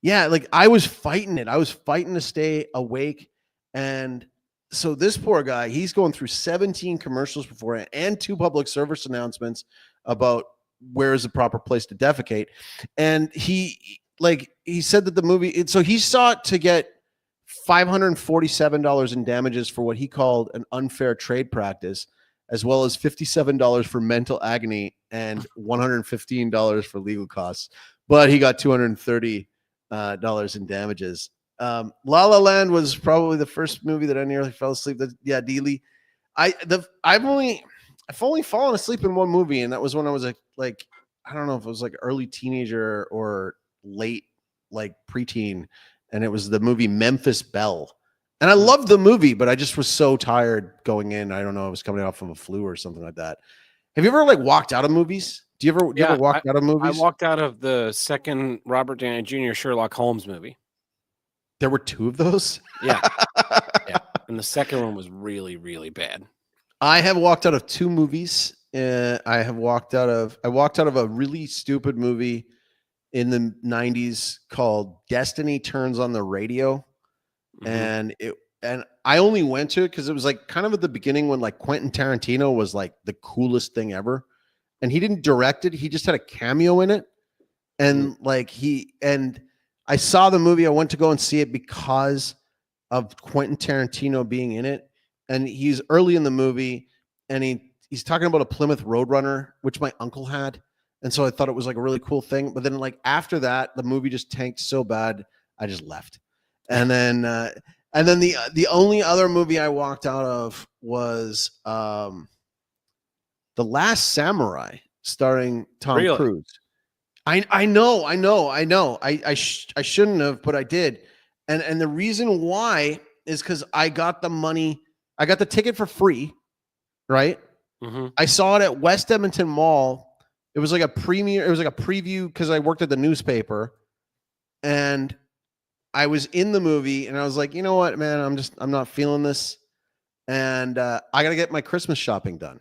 yeah, like I was fighting it. I was fighting to stay awake. And so this poor guy, he's going through 17 commercials beforehand and 2 public service announcements about where is the proper place to defecate. And he said that the movie, so he sought to get $547 in damages for what he called an unfair trade practice, as well as $57 for mental agony and $115 for legal costs. But he got $230 in damages. La La Land was probably the first movie that I nearly fell asleep. Yeah, Dealey. I've only fallen asleep in one movie, and that was when I was like I don't know if it was like early teenager or late like preteen, and it was the movie Memphis Belle. And I loved the movie, but I just was so tired going in. I don't know, I was coming off of a flu or something like that. Have you ever like walked out of movies? Do you ever walk out of movies? I walked out of the second Robert Downey Jr. Sherlock Holmes movie. There were 2 of those? Yeah. Yeah. And the second one was really, really bad. I have walked out of 2 movies. I walked out of a really stupid movie in the 90s called Destiny Turns on the Radio. Mm-hmm. And I only went to it because it was like kind of at the beginning when like Quentin Tarantino was like the coolest thing ever. And he didn't direct it. He just had a cameo in it. And I saw the movie. I went to go and see it because of Quentin Tarantino being in it. And he's early in the movie, and he's talking about a Plymouth Roadrunner, which my uncle had. And so I thought it was like a really cool thing. But then like after that, the movie just tanked so bad, I just left. And then the only other movie I walked out of was The Last Samurai, starring Tom Cruise. I know. I shouldn't have, but I did. And the reason why is because I got the money. I got the ticket for free, right? Mm-hmm. I saw it at West Edmonton Mall. It was like a premiere. It was like a preview because I worked at the newspaper, and I was in the movie, and I was like, you know what, man, I'm not feeling this, and I got to get my Christmas shopping done,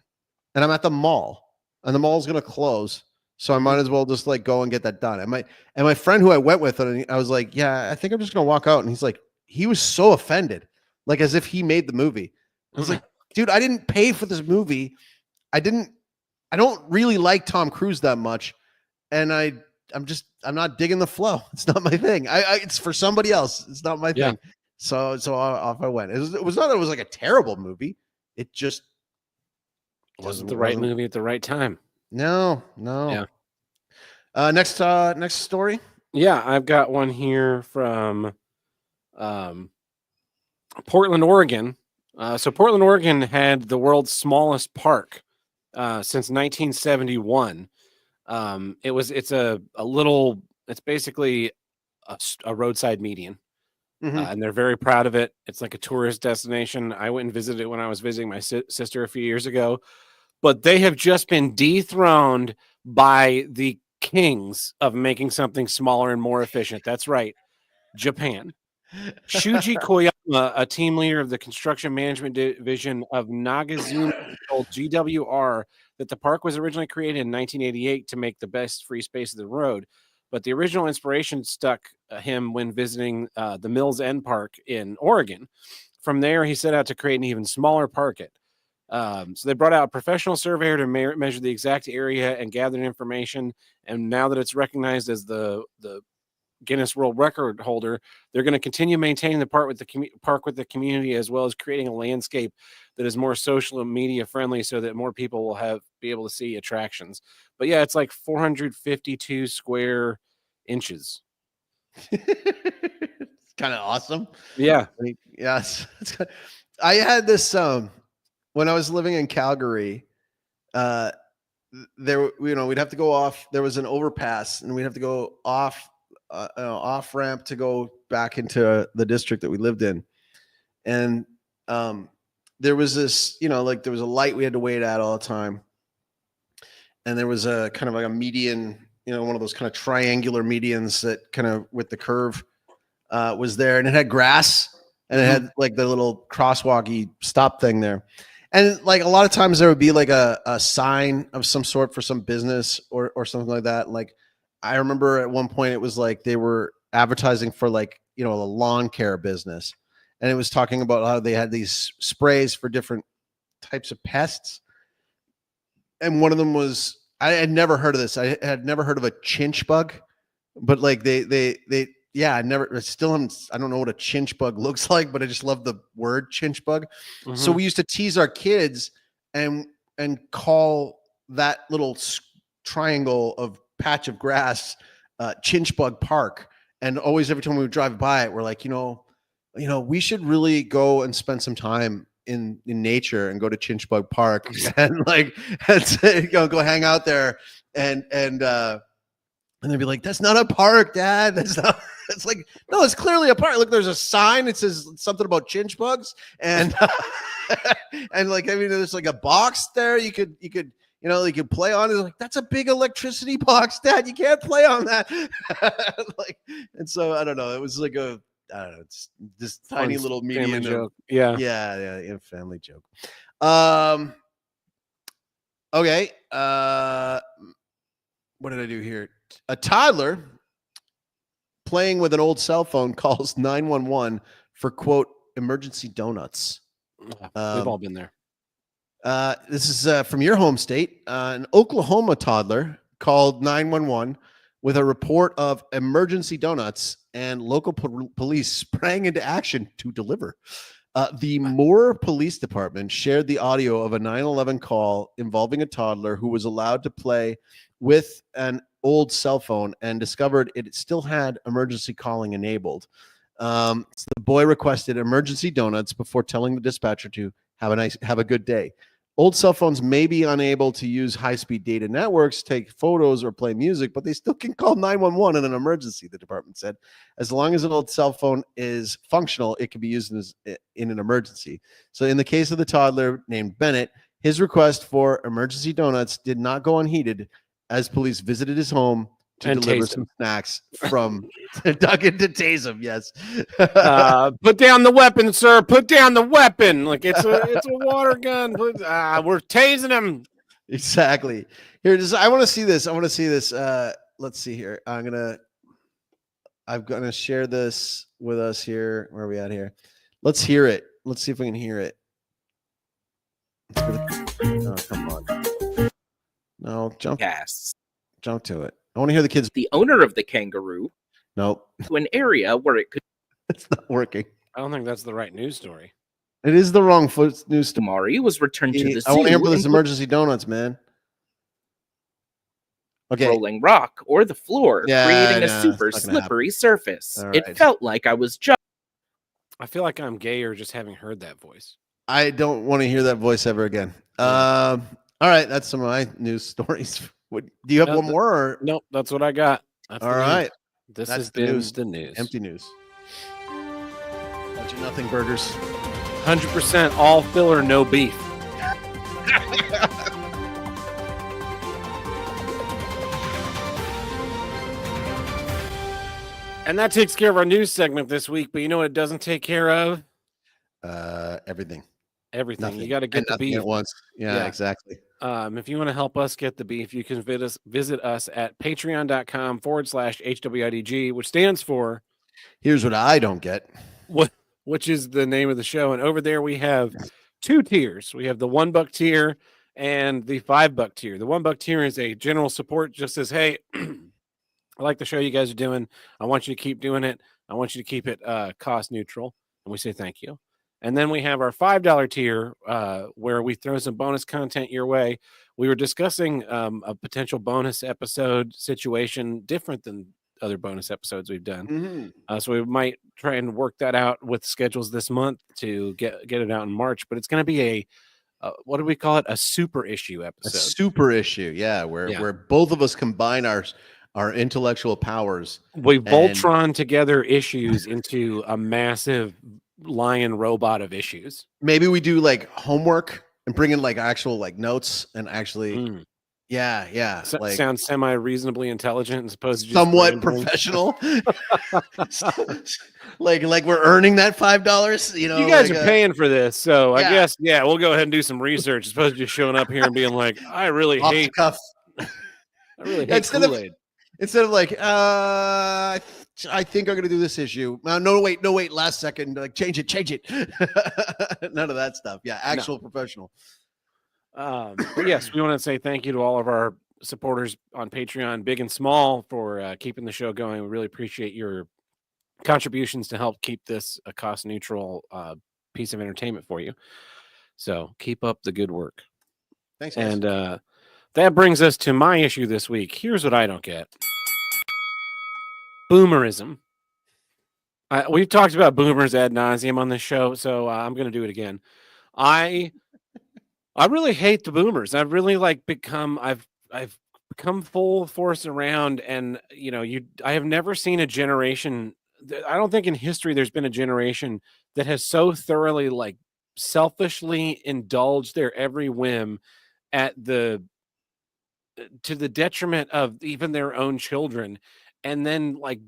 and I'm at the mall, and the mall's gonna close, so I might as well just like go and get that done. And my friend who I went with, and I was like, yeah, I think I'm just gonna walk out, and he's like, he was so offended, like as if he made the movie. I was like, dude, I didn't pay for this movie. I don't really like Tom Cruise that much, and I'm not digging the flow. It's not my thing. It's for somebody else. It's not my thing. So off I went. It was not that it was like a terrible movie. It just wasn't the right movie at the right time. No. Yeah. Next story. Yeah, I've got one here from Portland, Oregon. So Portland, Oregon had the world's smallest park since 1971. It's basically a roadside median. Mm-hmm. And they're very proud of it. It's like a tourist destination. I went and visited it when I was visiting my sister a few years ago, but they have just been dethroned by the kings of making something smaller and more efficient. That's right, Japan. Shuji Koyama, a team leader of the construction management division of Nagazuma, told GWR that the park was originally created in 1988 to make the best free space of the road. But the original inspiration stuck him when visiting the Mills End Park in Oregon. From there, he set out to create an even smaller park. So they brought out a professional surveyor to measure the exact area and gather information. And now that it's recognized as the Guinness World Record holder, they're going to continue maintaining the park with the community, as well as creating a landscape that is more social and media friendly, so that more people will be able to see attractions. But yeah, it's like 452 square inches. It's kind of awesome. Yeah. Yes. I had this when I was living in Calgary. There, we'd have to go off. There was an overpass, and we'd have to go off ramp to go back into the district that we lived in. And there was this, you know, like there was a light we had to wait at all the time. And there was a kind of like a median, you know, one of those kind of triangular medians that kind of with the curve was there, and it had grass, and it had like the little crosswalky stop thing there. And like a lot of times there would be like a sign of some sort for some business or something like that. Like I remember at one point it was like they were advertising for like, you know, a lawn care business, and it was talking about how they had these sprays for different types of pests. And one of them was, I had never heard of this. I had never heard of a chinch bug, but like yeah, I don't know what a chinch bug looks like, but I just love the word chinch bug. So we used to tease our kids and call that little triangle of patch of grass Chinch Bug Park. And always, every time we would drive by it, we're like, you know, we should really go and spend some time in nature and go to Chinch Bug Park and like, and, go hang out there and they'd be like, that's not a park, Dad. That's not. It's like, no, it's clearly a park. Look, there's a sign. It says something about chinch bugs, and and like, I mean, there's like a box there. You could play on it. Like, that's a big electricity box, Dad. You can't play on that. Like, and so I don't know. It was like it's this tiny little median joke. Yeah, family joke. Okay. What did I do here? A toddler playing with an old cell phone calls 911 for, quote, emergency donuts. We've all been there. This is from your home state. An Oklahoma toddler called 911 with a report of emergency donuts, and local police sprang into action to deliver. The Moore Police Department shared the audio of a 911 call involving a toddler who was allowed to play with an old cell phone and discovered it still had emergency calling enabled. So the boy requested emergency donuts before telling the dispatcher to have a good day. Old cell phones may be unable to use high-speed data networks, take photos, or play music, but they still can call 911 in an emergency, the department said. As long as an old cell phone is functional, it can be used in an emergency. So in the case of the toddler named Bennett, his request for emergency donuts did not go unheeded as police visited his home to deliver some snacks from Duggan to tase him. Yes. Put down the weapon, sir. Put down the weapon. Like it's a water gun. We're tasing him. Exactly. Here, I want to see this. Let's see here. I'm gonna share this with us here. Where are we at here? Let's hear it. Let's see if we can hear it. Oh, come on. No, jump to it. I want to hear the kids. The owner of the kangaroo. Nope. To an area where it could. It's not working. I don't think that's the right news story. It is the wrong news story. Damari was returned to the zoo. I want to hear about this emergency donuts, man. Okay. Rolling rock or the floor, creating a super slippery surface. Right. It felt like I was just. I feel like I'm gay or just having heard that voice. I don't want to hear that voice ever again. All right, that's some of my news stories. Do you have one more? Or? Nope, that's what I got. All right. This has been the news. Empty news. Bunch of nothing burgers. 100% all filler, no beef. And that takes care of our news segment this week. But you know what it doesn't take care of? Everything. Everything. Nothing. You got to get the beef at once. Yeah, exactly. If you want to help us get the beef, you can visit us at patreon.com/HWIDG, which stands for Here's What I Don't Get. Which is the name of the show. And over there we have two tiers. We have the $1 tier and the $5 tier. The $1 tier is a general support, just says, hey, I like the show you guys are doing. I want you to keep doing it. I want you to keep it cost neutral. And we say thank you. And then we have our $5 tier where we throw some bonus content your way. We were discussing a potential bonus episode situation different than other bonus episodes we've done. So we might try and work that out with schedules this month to get it out in March. But it's going to be a what do we call it? A super issue episode. A super issue, yeah, where both of us combine our intellectual powers. We Voltron together issues into a massive lion robot of issues. Maybe we do like homework and bring in like actual like notes and actually yeah. Sounds semi-reasonably intelligent as opposed to just somewhat professional. like we're earning that $5, you know. You guys are paying for this, so I guess we'll go ahead and do some research as opposed to just showing up here and being like, I really hate Kool-Aid. Instead of like, I think I'm gonna do this issue. No, wait, last second, like change it. None of that stuff. Yeah, actual professional. But yes, we want to say thank you to all of our supporters on Patreon, big and small, for keeping the show going. We really appreciate your contributions to help keep this a cost-neutral piece of entertainment for you. So keep up the good work. Thanks, guys. And that brings us to my issue this week. Here's what I don't get. Boomerism. We've talked about boomers ad nauseum on this show, so I'm going to do it again. I really hate the boomers. I've really I've become full force around, and I have never seen a generation. I don't think in history there's been a generation that has so thoroughly like selfishly indulged their every whim to the detriment of even their own children, and then like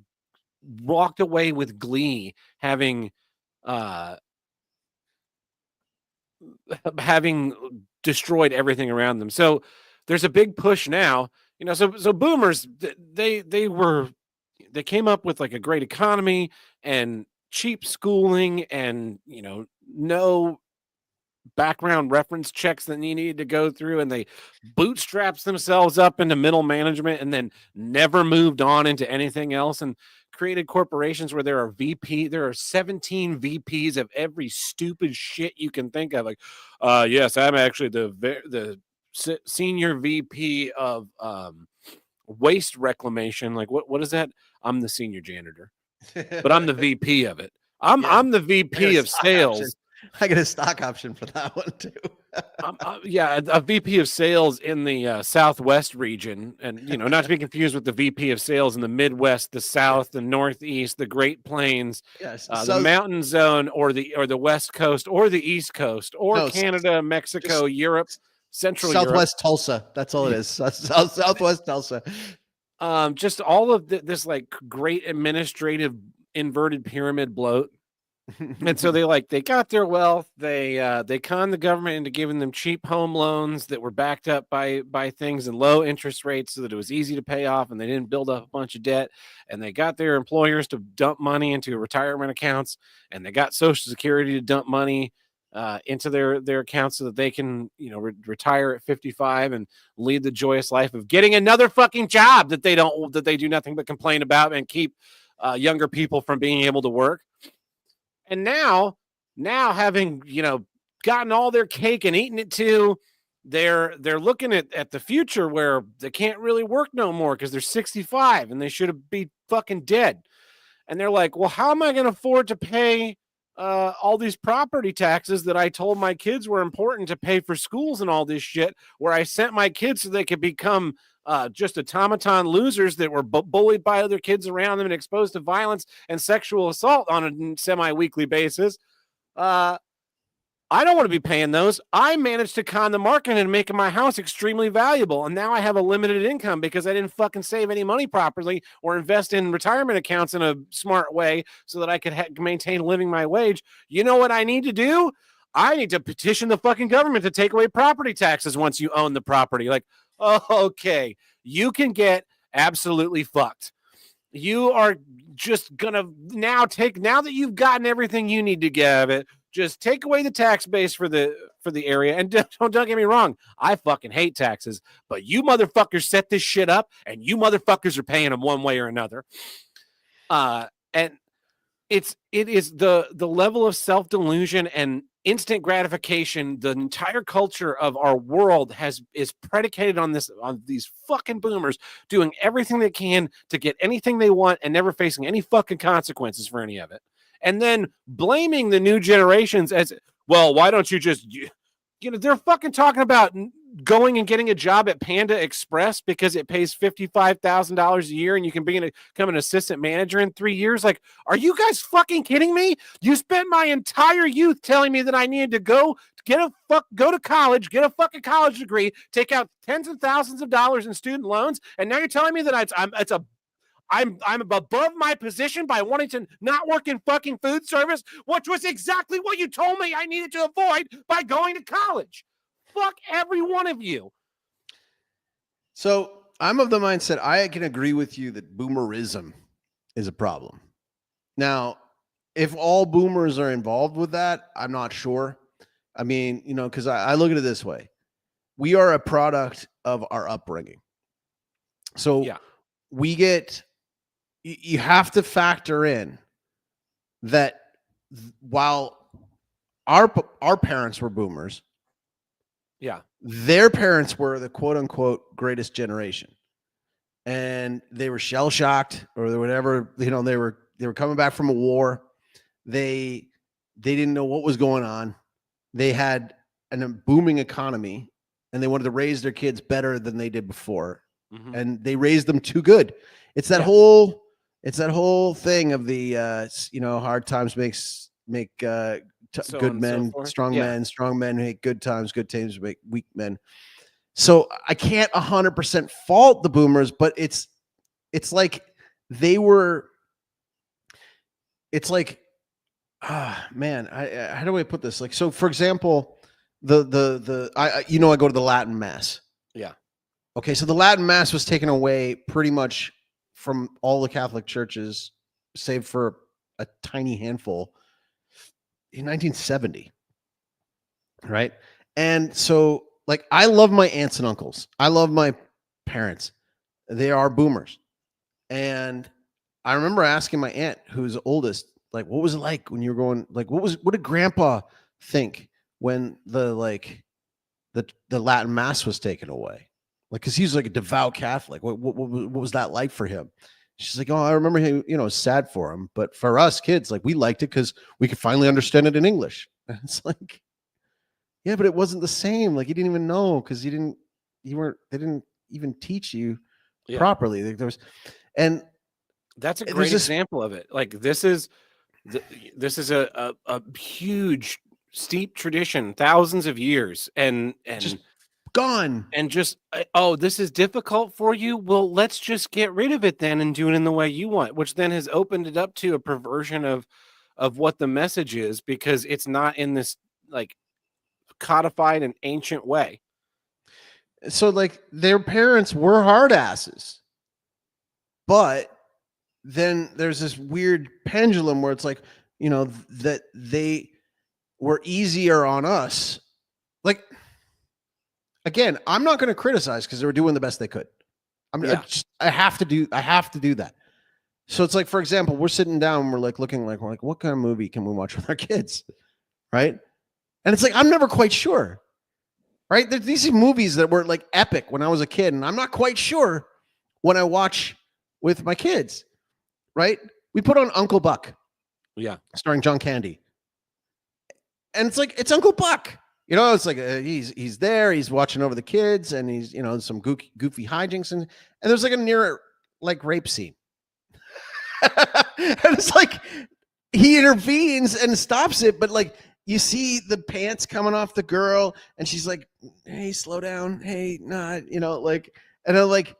walked away with glee, having destroyed everything around them. So there's a big push now, so boomers, they came up with like a great economy and cheap schooling and no background reference checks that you need to go through, and they bootstrapped themselves up into middle management and then never moved on into anything else, and created corporations where there are 17 VPs of every stupid shit you can think of. Like, yes, I'm actually the senior VP of waste reclamation. Like, what is that? I'm the senior janitor, but I'm the VP of it. I'm the VP of sales. I get a stock option for that one too. A VP of sales in the Southwest region, and not to be confused with the VP of sales in the Midwest, the South, the Northeast, the Great Plains, the Mountain Zone, or the West Coast, or the East Coast, or Canada, Mexico, Europe, Central Southwest Europe. Tulsa. That's all it is. Southwest Tulsa. Just all of this like great administrative inverted pyramid bloat. And so they got their wealth. They conned the government into giving them cheap home loans that were backed up by things and low interest rates so that it was easy to pay off, and they didn't build up a bunch of debt. And they got their employers to dump money into retirement accounts, and they got Social Security to dump money into their accounts so that they can retire at 55 and lead the joyous life of getting another fucking job that they do nothing but complain about and keep younger people from being able to work. And now having, gotten all their cake and eaten it too, they're looking at the future where they can't really work no more because they're 65 and they should be fucking dead. And they're like, well, how am I going to afford to pay all these property taxes that I told my kids were important to pay for schools and all this shit, where I sent my kids so they could become just automaton losers that were bullied by other kids around them and exposed to violence and sexual assault on a semi-weekly basis. I don't want to be paying those. I managed to con the market and make my house extremely valuable. And now I have a limited income because I didn't fucking save any money properly or invest in retirement accounts in a smart way so that I could maintain living my wage. You know what I need to do? I need to petition the fucking government to take away property taxes once you own the property. Like, okay, you can get absolutely fucked. You are just gonna now that you've gotten everything you need to get out of it, just take away the tax base for the area. And don't get me wrong, I fucking hate taxes, but you motherfuckers set this shit up, and you motherfuckers are paying them one way or another. And it is the level of self-delusion and instant gratification. The entire culture of our world is predicated on these fucking boomers doing everything they can to get anything they want and never facing any fucking consequences for any of it. And then blaming the new generations as, well, why don't you just, they're fucking talking about going and getting a job at Panda Express because it pays $55,000 a year and you can become an assistant manager in 3 years. Like, are you guys fucking kidding me? You spent my entire youth telling me that I needed to go to college, get a fucking college degree, take out tens of thousands of dollars in student loans, and now you're telling me that I'm above my position by wanting to not work in fucking food service, which was exactly what you told me I needed to avoid by going to college. Fuck every one of you. So I'm of the mindset, I can agree with you that boomerism is a problem. Now, if all boomers are involved with that, I'm not sure. I mean, because I look at it this way. We are a product of our upbringing. So you have to factor in that while our parents were boomers, their parents were the quote unquote greatest generation, and they were shell shocked or whatever. They were coming back from a war. They didn't know what was going on. They had a booming economy, and they wanted to raise their kids better than they did before, and they raised them too good. It's that whole thing of the hard times make good men, strong men make good times make weak men. So I can't 100% fault the boomers, but it's like man, how do I put this? Like, so for example, I go to the Latin Mass. Yeah. Okay. So the Latin Mass was taken away pretty much from all the Catholic churches, save for a tiny handful in 1970. Right. And so like, I love my aunts and uncles. I love my parents. They are boomers. And I remember asking my aunt, who's the oldest, like, what was it like when you were going, like, what did grandpa think when the Latin Mass was taken away? Like, cause he's like a devout Catholic. What was that like for him? She's like, oh, I remember him, it's sad for him. But for us kids, like, we liked it because we could finally understand it in English. And it's like, yeah, but it wasn't the same. Like, you didn't even know because they didn't even teach you properly. Like, and that's a great example of it. Like, this is a huge steep tradition, thousands of years, and just gone. And just, this is difficult for you. Well, let's just get rid of it then and do it in the way you want, which then has opened it up to a perversion of what the message is, because it's not in this like codified and ancient way. So like, their parents were hard asses, but then there's this weird pendulum where it's like, that they were easier on us. Like, again, I'm not going to criticize because they were doing the best they could. I have to do that. So it's like, for example, we're sitting down and we're like looking like, what kind of movie can we watch with our kids? Right. And it's like, I'm never quite sure. Right. There's these movies that were like epic when I was a kid, and I'm not quite sure when I watch with my kids. Right. We put on Uncle Buck. Yeah. Starring John Candy. And it's like, it's Uncle Buck. It's like he's there, he's watching over the kids, and he's some goofy hijinks, and there's like a near like rape scene. And it's like he intervenes and stops it, but like you see the pants coming off the girl, and she's like, "Hey, slow down. Hey, not like," and I'm like,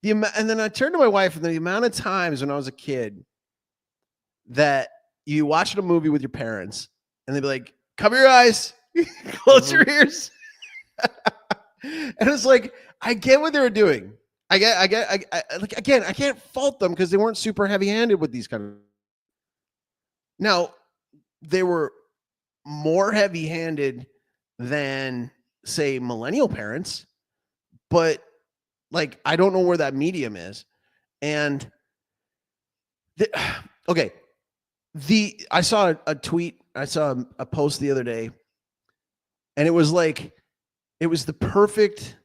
and then I turned to my wife, and the amount of times when I was a kid that you watched a movie with your parents, and they'd be like, "Cover your eyes." Close your ears. And it's like, I get what they were doing. I like, again, I can't fault them because they weren't super heavy-handed with these kind of. Now, they were more heavy-handed than, say, millennial parents, but like, I don't know where that medium is. And I saw a tweet, I saw a post the other day. And it was like, it was the perfect,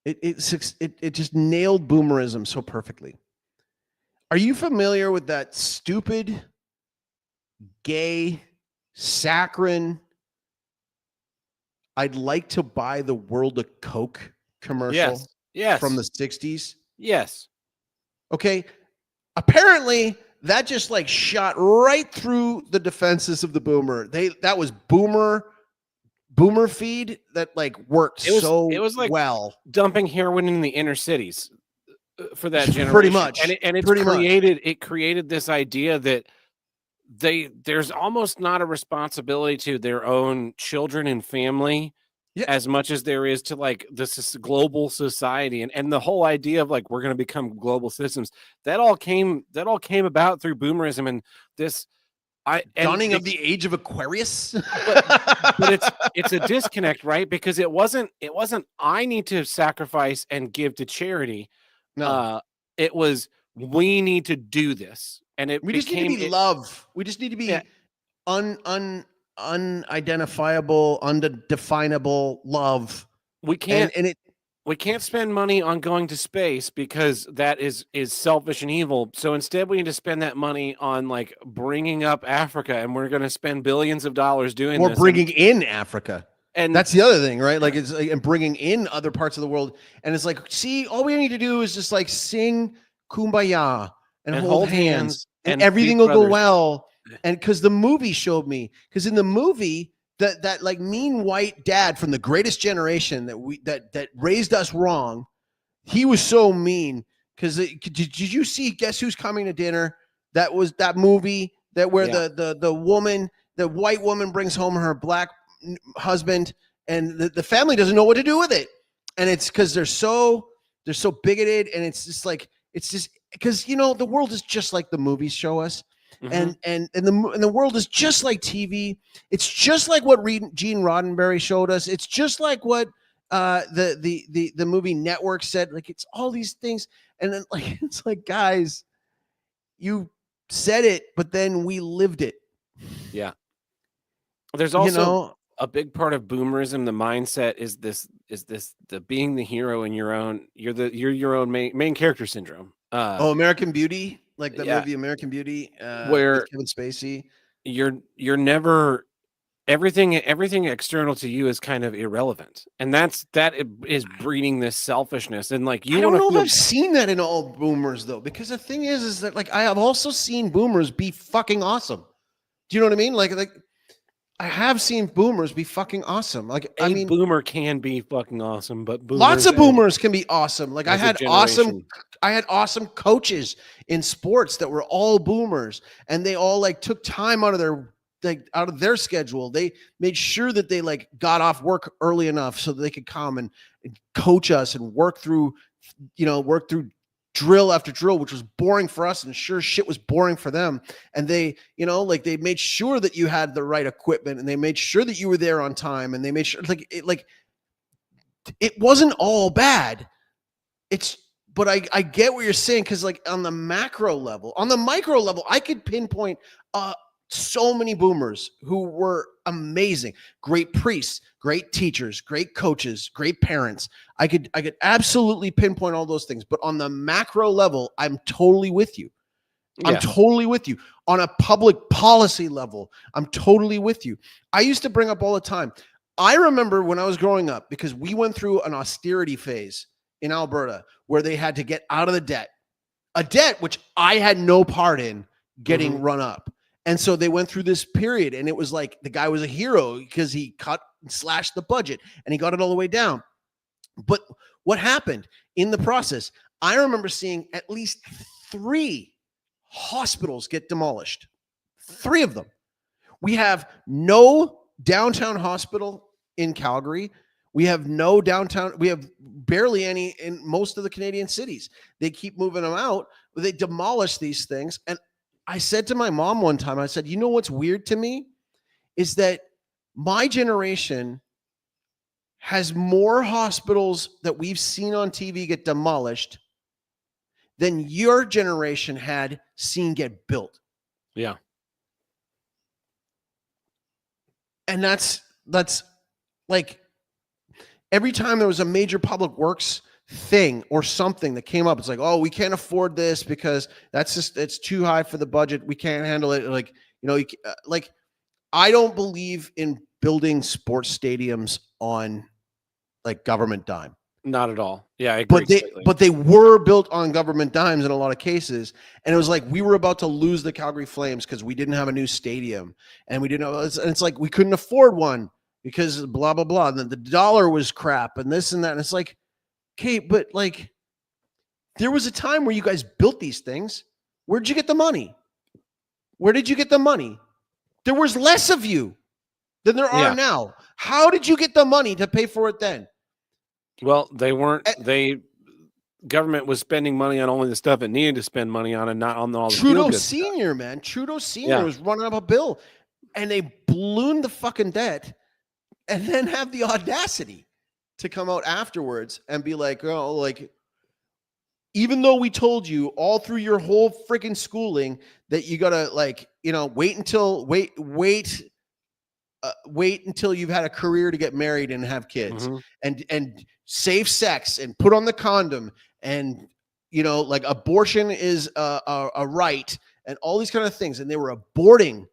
it just nailed boomerism so perfectly. Are you familiar with that stupid, gay, saccharine I'd like to buy the World of Coke commercial from the 60s. Yes. Okay. Apparently, that just like shot right through the defenses of the boomer. That was boomer feed that like worked it was like well. Dumping heroin in the inner cities for that generation. Pretty much. And it created this idea that there's almost not a responsibility to their own children and family as much as there is to like this global society and the whole idea of like we're going to become global citizens. That all came about through boomerism and this dawning of the age of Aquarius. but it's a disconnect, right? Because it wasn't I need to sacrifice and give to charity. No. It was we need to do this. And we just need to be love. We just need to be unidentifiable, undefinable love. We can't we can't spend money on going to space because that is selfish and evil. So instead we need to spend that money on like bringing up Africa, and we're going to spend billions of dollars doing this. Or bringing in Africa. And that's the other thing, right? Like it's like, and bringing in other parts of the world. And it's like, see, all we need to do is just like sing Kumbaya and hold hands and everything will go well. And because the movie showed me, because in the movie, that like mean white dad from The Greatest Generation that raised us wrong, he was so mean. Because did you see Guess Who's Coming to Dinner? That was that movie where the white woman brings home her black husband, and the family doesn't know what to do with it, and it's because they're so bigoted, and it's just because the world is just like the movies show us. Mm-hmm. And the world is just like TV. It's just like what Gene Roddenberry showed us. It's just like what the movie Network said. Like it's all these things, and then like it's like, guys, you said it, but then we lived it. Yeah. There's also a big part of boomerism. The mindset is the being the hero in your own. You're your own main character syndrome. American Beauty. Like the movie American Beauty, where Kevin Spacey, you're never everything external to you is kind of irrelevant, and that is breeding this selfishness. And like I don't know if I've seen that in all boomers though, because the thing is that like I have also seen boomers be fucking awesome. Do you know what I mean? Like I have seen boomers be fucking awesome. Like I mean, boomer can be fucking awesome, but lots of boomers can be awesome. Like I had awesome coaches in sports that were all boomers, and they all like took time out of their schedule. They made sure that they like got off work early enough so that they could come and coach us and work through drill after drill, which was boring for us and sure shit was boring for them. And they, they made sure that you had the right equipment, and they made sure that you were there on time, and they made sure it wasn't all bad. But I get what you're saying. Cause like on the macro level, on the micro level, I could pinpoint so many boomers who were amazing, great priests, great teachers, great coaches, great parents. I could absolutely pinpoint all those things, but on the macro level, I'm totally with you. Yeah. I'm totally with you. On a public policy level, I'm totally with you. I used to bring up all the time. I remember when I was growing up, because we went through an austerity phase in Alberta where they had to get out of the debt, a debt which I had no part in getting run up. And so they went through this period, and it was like the guy was a hero because he cut and slashed the budget and he got it all the way down. But what happened in the process? I remember seeing at least 3 hospitals get demolished. 3 of them. We have no downtown hospital in Calgary. We have no downtown. We have barely any in most of the Canadian cities. They keep moving them out, but they demolish these things. And I said to my mom one time, I said, you know what's weird to me is that my generation has more hospitals that we've seen on TV get demolished than your generation had seen get built. Yeah. And that's like every time there was a major public works thing or something that came up, it's like, oh, we can't afford this because it's too high for the budget. We can't handle it. Like, like I don't believe in building sports stadiums on like government dime. Not at all. Yeah, I agree. But they were built on government dimes in a lot of cases, and it was like we were about to lose the Calgary Flames because we didn't have a new stadium, and we didn't know. And it's like we couldn't afford one because blah blah blah. And then the dollar was crap, and this and that. And it's like, okay, but like, there was a time where you guys built these things. Where'd you get the money? Where did you get the money? There was less of you than there are now. How did you get the money to pay for it then? Well, they weren't. Government was spending money on only the stuff it needed to spend money on, and not on all the Trudeau Senior, man. Trudeau Senior was running up a bill, and they ballooned the fucking debt, and then have the audacity to come out afterwards and be like, "Oh, like, even though we told you all through your whole freaking schooling that you gotta wait until you've had a career to get married and have kids, and safe sex and put on the condom, and abortion is a right, and all these kind of things." And they were aborting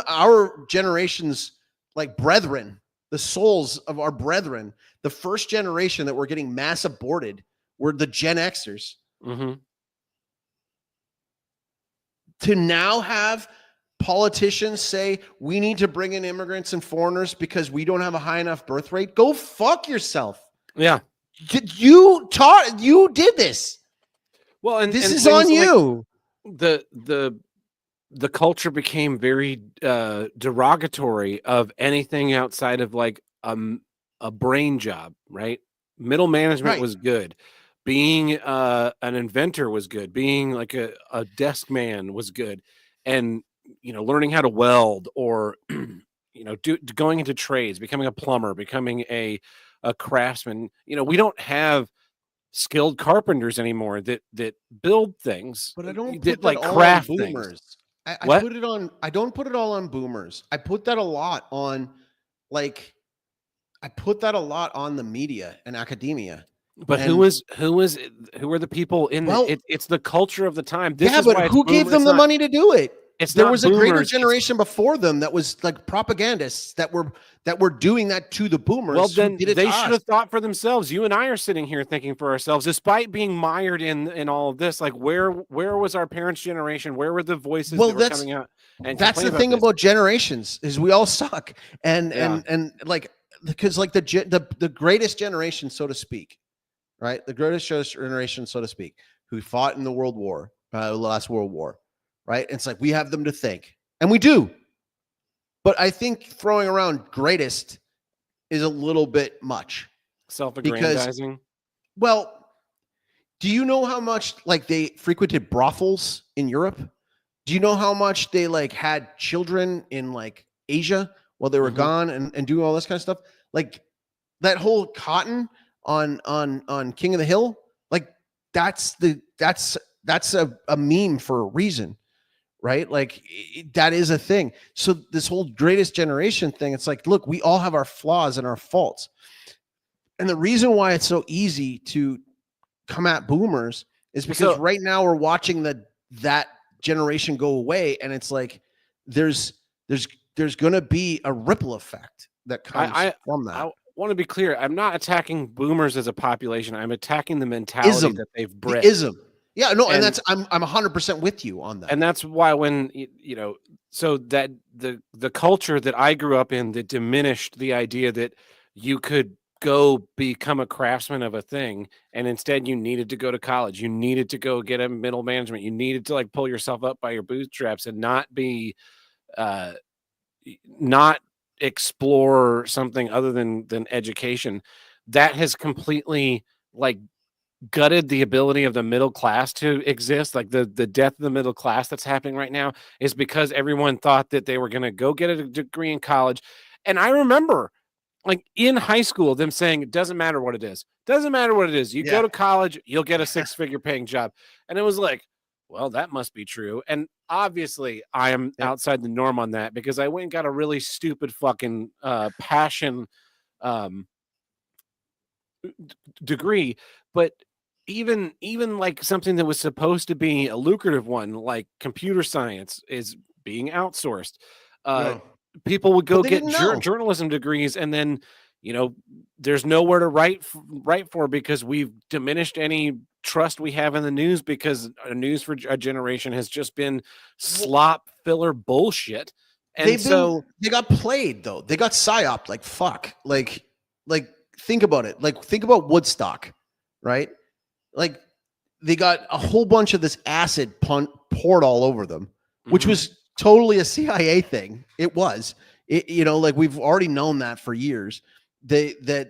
our generation's brethren, the souls of our brethren. The first generation that were getting mass aborted were the Gen Xers. To now have politicians say we need to bring in immigrants and foreigners because we don't have a high enough birth rate. Go fuck yourself. Yeah. You did this. Well, and this is on you. The culture became very derogatory of anything outside of a brain job, right? Middle management was good. Being an inventor was good. Being like a desk man was good. And learning how to weld, or going into trades, becoming a plumber, becoming a craftsman. We don't have skilled carpenters anymore that build things. But I don't put that craft on boomers. Things. I put it on. I don't put it all on boomers. I put that a lot on, I put that a lot on the media and academia. But who are the people in it's the culture of the time. But who gave them the money to do it? There was a greater generation before them that was like propagandists that were doing that to the boomers. Well, then they should have thought for themselves. You and I are sitting here thinking for ourselves, despite being mired in all of this. Like, where was our parents' generation? Where were the voices that were coming out? And that's the thing about generations, is we all suck. Because the greatest generation, so to speak, right? The greatest generation, so to speak, who fought in the last World War. Right. It's like we have them to thank, and we do. But I think throwing around greatest is a little bit much. Self-aggrandizing. Well, do you know how much they frequented brothels in Europe? Do you know how much they had children in Asia while they were gone and doing all this kind of stuff? That whole cotton on King of the Hill, that's a meme for a reason. Right? That is a thing. So this whole greatest generation thing, it's like, look, we all have our flaws and our faults. And the reason why it's so easy to come at boomers is because right now we're watching that generation go away. And it's like, there's going to be a ripple effect that comes from that. I want to be clear. I'm not attacking boomers as a population. I'm attacking the mentality that they've bred. Yeah, no, and that's I'm 100% with you on that. And that's why when so that the culture that I grew up in that diminished the idea that you could go become a craftsman of a thing, and instead you needed to go to college, you needed to go get a middle management, you needed to pull yourself up by your bootstraps and not be not explore something other than education. That has completely gutted the ability of the middle class to exist. The death of the middle class that's happening right now is because everyone thought that they were going to go get a degree in college. And I remember in high school, them saying, it doesn't matter what it is. Doesn't matter what it is. You go to college, you'll get a 6-figure paying job. And it was well, that must be true. And obviously I am outside the norm on that, because I went and got a really stupid fucking passion degree. But even something that was supposed to be a lucrative one, like computer science, is being outsourced. people would go get journalism degrees, and then there's nowhere to write for because we've diminished any trust we have in the news, because news for a generation has just been slop filler bullshit. And they got played though. They got psyoped like fuck. Like think about it. Like think about Woodstock, right? Like they got a whole bunch of this acid poured all over them, which was totally a CIA thing. It was. Like we've already known that for years. That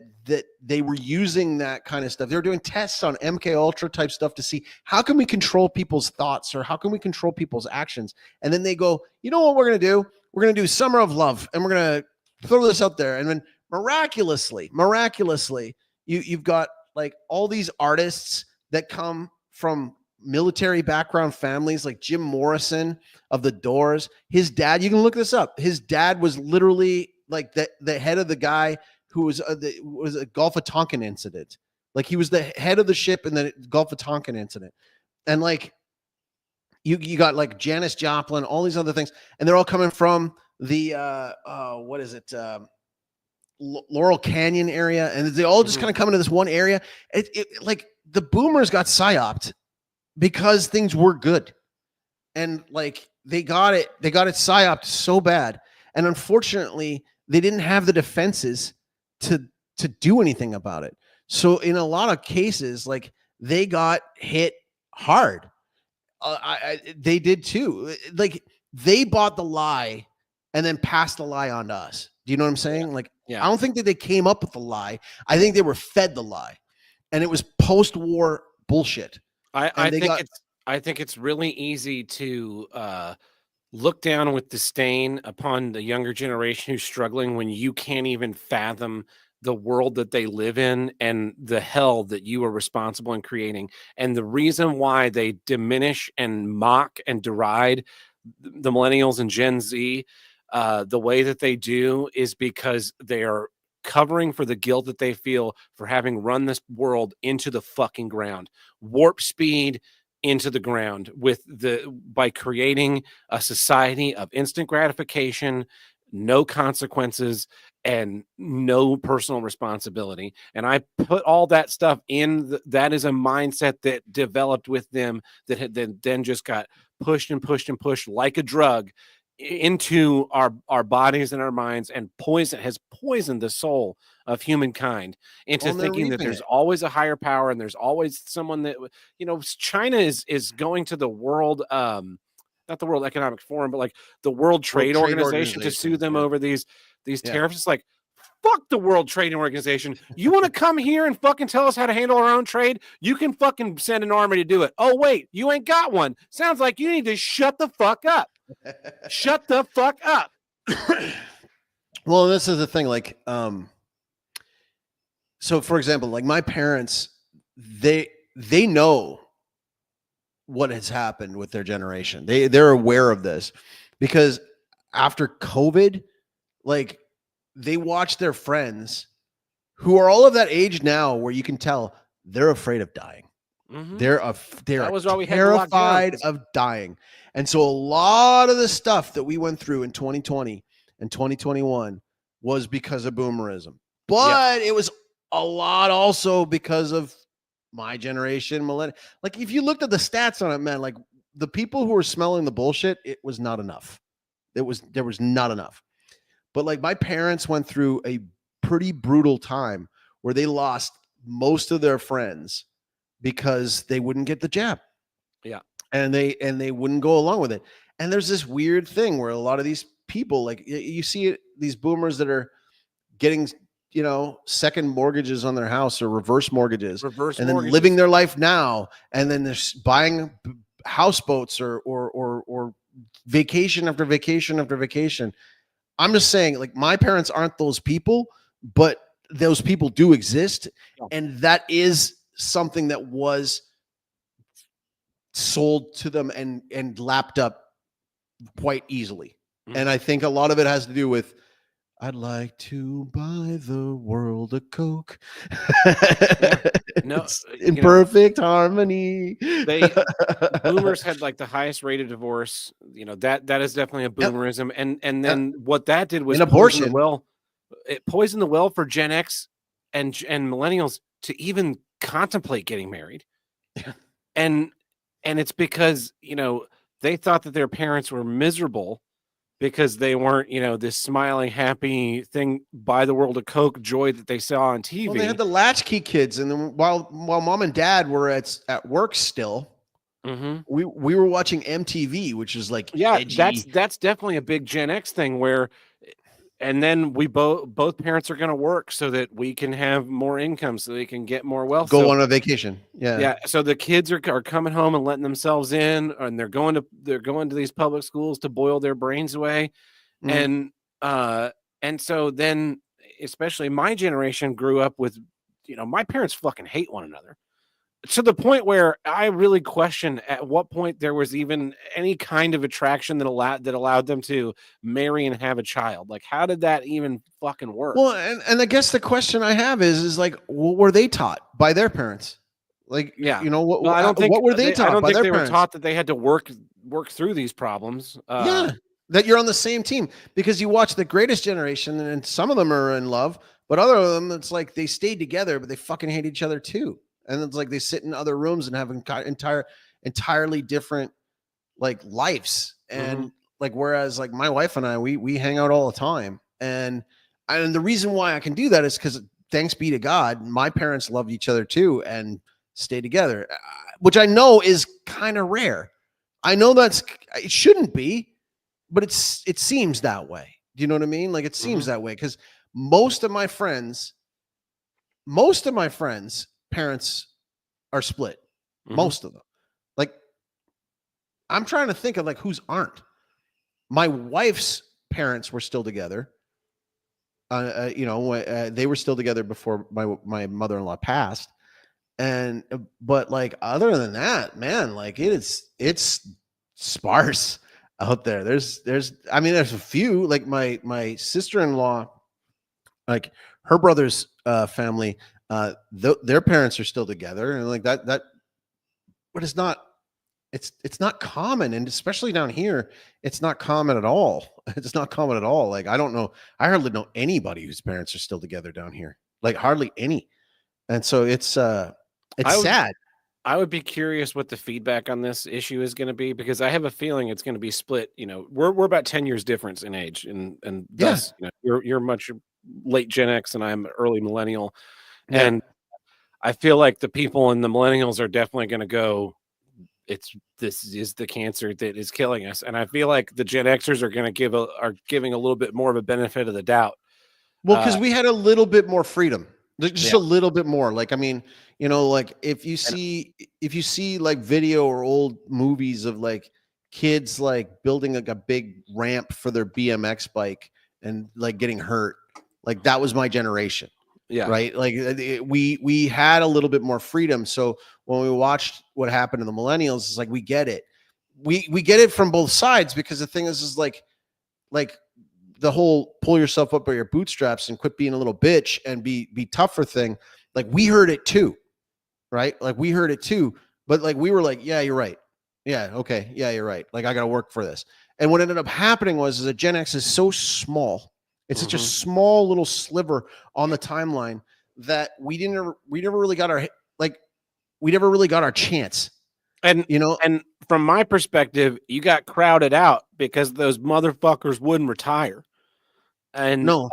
they were using that kind of stuff. They were doing tests on MK Ultra type stuff to see how can we control people's thoughts or how can we control people's actions. And then they go, you know what we're going to do? We're going to do Summer of Love, and we're going to throw this out there. And then miraculously, you've got like all these artists that come from military background families, like Jim Morrison of the Doors. His dad, you can look this up. His dad was literally like the head of the guy who was a Gulf of Tonkin incident. Like he was the head of the ship in the Gulf of Tonkin incident. And like you got like Janis Joplin, all these other things, and they're all coming from the Laurel Canyon area, and they all just kind of come into this one area. It like the boomers got psyoped because things were good, and like they got it psyoped so bad, and unfortunately they didn't have the defenses to do anything about it. So in a lot of cases, like they got hit hard. They did too. Like they bought the lie and then passed the lie on to us. Do you know what I'm saying? Yeah. Like, yeah. I don't think that they came up with the lie. I think they were fed the lie, and it was post-war bullshit. I think it's really easy to look down with disdain upon the younger generation who's struggling when you can't even fathom the world that they live in and the hell that you are responsible in creating. And the reason why they diminish and mock and deride the millennials and Gen Z the way that they do is because they are covering for the guilt that they feel for having run this world into the fucking ground, warp speed into the ground by creating a society of instant gratification, no consequences, and no personal responsibility. And I put all that stuff in. That is a mindset that developed with them that had then just got pushed and pushed and pushed like a drug into our bodies and our minds, and has poisoned the soul of humankind into thinking that there's always a higher power and there's always someone that, China is going to the world, not the World Economic Forum, but like the World Trade Organization to sue them over these tariffs. It's like, fuck the World Trade Organization. You want to come here and fucking tell us how to handle our own trade? You can fucking send an army to do it. Oh, wait, you ain't got one. Sounds like you need to shut the fuck up. Shut the fuck up. Well, this is the thing. Like, so for example, like my parents, they know what has happened with their generation. They're aware of this because after COVID, like they watch their friends who are all of that age now where you can tell they're afraid of dying. Mm-hmm. They're terrified of dying. And so a lot of the stuff that we went through in 2020 and 2021 was because of boomerism. But it was a lot also because of my generation, millennial. Like if you looked at the stats on it, man, like the people who were smelling the bullshit, it was not enough. There was not enough. But like my parents went through a pretty brutal time where they lost most of their friends because they wouldn't get the jab. Yeah. And they wouldn't go along with it. And there's this weird thing where a lot of these people, like you see it, these boomers that are getting, second mortgages on their house or reverse mortgages, then living their life now. And then they're buying houseboats or vacation after vacation after vacation. I'm just saying, like, my parents aren't those people, but those people do exist. Yeah. And that is something that was sold to them and lapped up quite easily. Mm-hmm. And I think a lot of it has to do with I'd like to buy the world a Coke. No, it's in perfect harmony. Boomers had like the highest rate of divorce. That is definitely a boomerism. And then what that did was abortion. It poisoned the well for Gen X and millennials to even contemplate getting married. And it's because, they thought that their parents were miserable because they weren't, this smiling, happy thing by the world of Coke joy that they saw on TV. Well, they had the latchkey kids, and then while mom and dad were at work still, we were watching MTV, which is like edgy. That's definitely a big Gen X thing where. And then we both parents are going to work so that we can have more income, so they can get more wealth. Go on a vacation. Yeah. So the kids are coming home and letting themselves in, and they're going to these public schools to boil their brains away, and so then, especially my generation grew up with, my parents fucking hate one another. To the point where I really question at what point there was even any kind of attraction that allowed them to marry and have a child. Like, how did that even fucking work? Well, and I guess the question I have is like, what were they taught by their parents? Like, yeah, what were they taught? I don't by think their they parents? were taught that they had to work through these problems. That you're on the same team, because you watch The Greatest Generation, and some of them are in love, but other of them, it's like they stayed together, but they fucking hate each other too. And it's like they sit in other rooms and have entirely different like lives. And like, whereas like my wife and I, we hang out all the time. And the reason why I can do that is because, thanks be to God, my parents loved each other too and stayed together, which I know is kind of rare. I know it shouldn't be, but it seems that way. Do you know what I mean? Like, it seems that way because most of my friends' parents are split. Most of them. Like, I'm trying to think of like whose aren't. My wife's parents were still together. They were still together before my mother-in-law passed. But like, other than that, man, like it's sparse out there. There's a few, like my sister-in-law, like her brother's family, their parents are still together, and like that, but it's not common, and especially down here, it's not common at all. It's not common at all. Like, I hardly know anybody whose parents are still together down here, like hardly any. And so it's sad. I would be curious what the feedback on this issue is going to be, because I have a feeling it's going to be split. We're about 10 years difference in age, and thus, you're much late Gen X and I'm early millennial. Yeah. And I feel like the people in the millennials are definitely going to go, this is the cancer that is killing us. And I feel like the Gen Xers are giving a little bit more of a benefit of the doubt. Well, because we had a little bit more freedom, just a little bit more. Like, I mean, like if you see like video or old movies of like kids like building like a big ramp for their BMX bike and like getting hurt, like that was my generation. Yeah. Right. Like we had a little bit more freedom. So when we watched what happened to the millennials, it's like, we get it. We get it from both sides, because the thing is like the whole pull yourself up by your bootstraps and quit being a little bitch and be tougher thing. Like, we heard it too. Right. Like, we heard it too, but like, we were like, yeah, you're right. Yeah. Okay. Yeah, you're right. Like, I got to work for this. And what ended up happening was that Gen X is so small. It's such a small little sliver on the timeline that we never really got our chance. And and from my perspective, you got crowded out because those motherfuckers wouldn't retire. And no,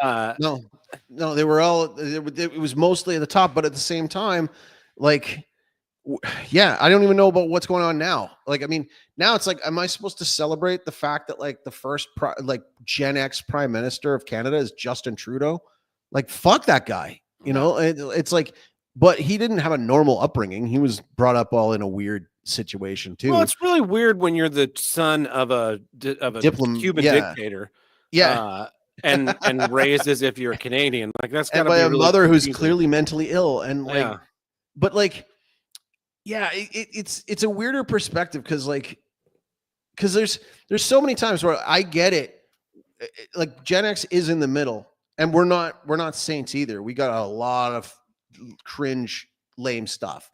they were all, it was mostly at the top, but at the same time, like, yeah, I don't even know about what's going on now. Like, I mean, now it's like, am I supposed to celebrate the fact that like the first Gen X prime minister of Canada is Justin Trudeau? Like, fuck that guy. It's like, but he didn't have a normal upbringing. He was brought up all in a weird situation too. Well, it's really weird when you're the son of a Cuban dictator. Yeah. And raised as if you're a Canadian. Like, that's gotta by be a really mother confusing. who's clearly mentally ill. And like, but like, yeah, it's a weirder perspective, because there's so many times where I get it. Like, Gen X is in the middle, and we're not saints either. We got a lot of cringe, lame stuff,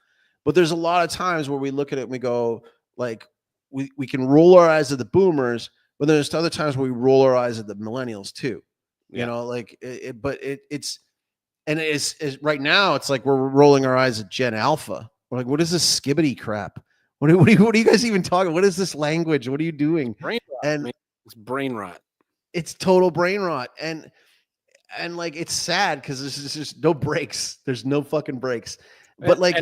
but there's a lot of times where we look at it and we go like, we can roll our eyes at the boomers, but there's other times where we roll our eyes at the millennials too. You know, like it's right now it's like we're rolling our eyes at Gen Alpha. We're like, what is this skibbity crap? What are you guys even talking? What is this language? What are you doing? Brain rot, and it's brain rot. It's total brain rot. And like, it's sad because there's just no breaks. There's no fucking breaks. But like,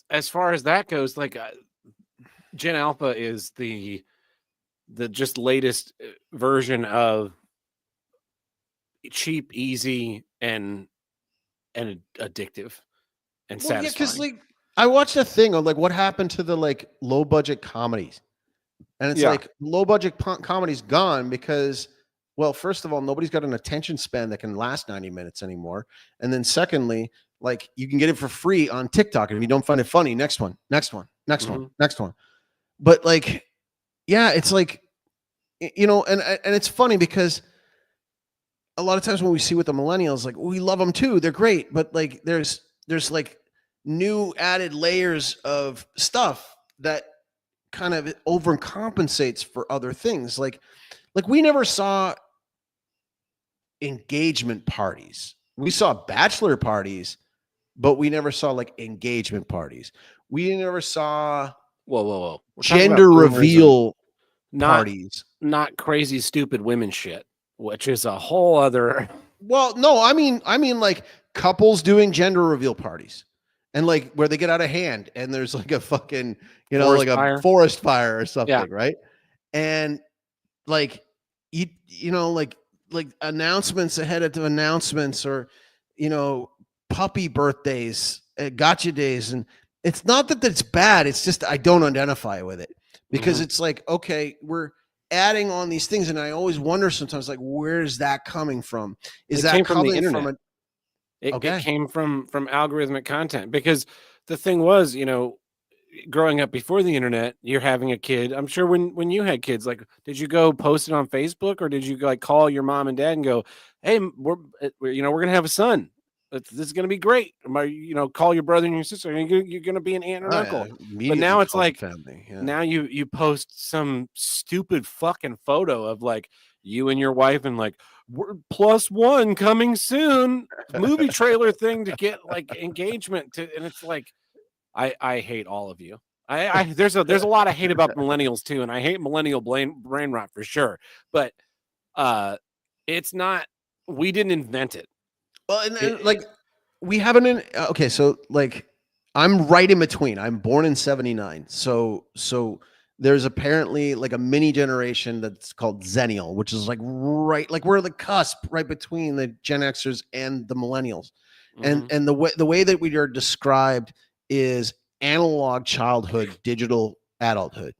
as far as that goes, like Gen Alpha is the just latest version cheap, easy, and addictive and satisfying. Yeah, because like I watched a thing on like what happened to the like low budget comedies, and it's like low budget comedies gone because, well, first of all, nobody's got an attention span that can last 90 minutes anymore, and then secondly, like you can get it for free on TikTok, and if you don't find it funny, next one. But like, yeah, it's like, you know, and it's funny because a lot of times when we see with the millennials, like we love them too, they're great, but like there's like new added layers of stuff that kind of overcompensates for other things. Like we never saw engagement parties. We saw bachelor parties, but we never saw like engagement parties. We never saw whoa gender reveal parties, not crazy stupid women shit, which is a whole other. Well, no, I mean like couples doing gender reveal parties, and like where they get out of hand, and there's like a fucking, you know, forest like fire. A forest fire or something, right? And like you know, like announcements ahead of the announcements, or you know, puppy birthdays, gotcha days, and it's not that it's bad. It's just I don't identify with it because it's like, okay, we're adding on these things, and I always wonder sometimes, like, where's that coming from? Is that coming from the internet? It came from algorithmic content, because the thing was, you know, growing up before the internet, you're having a kid. I'm sure when you had kids, like, did you go post it on Facebook, or did you like call your mom and dad and go, hey, we're gonna have a son. This is gonna be great. You know, call your brother and your sister. You're gonna be an aunt or uncle. But now it's like family. Yeah. Now you post some stupid fucking photo of like you and your wife, and like, we're +1 coming soon movie trailer thing to get like engagement to, and it's like, I hate all of you. There's a lot of hate about millennials too, and I hate millennial brain rot for sure. But it's not. We didn't invent it. Well, and like we haven't. Okay, so like I'm right in between. I'm born in '79, so there's apparently like a mini generation that's called Zennial, which is like right, like we're the cusp right between the Gen Xers and the millennials, and the way that we are described is analog childhood, digital adulthood.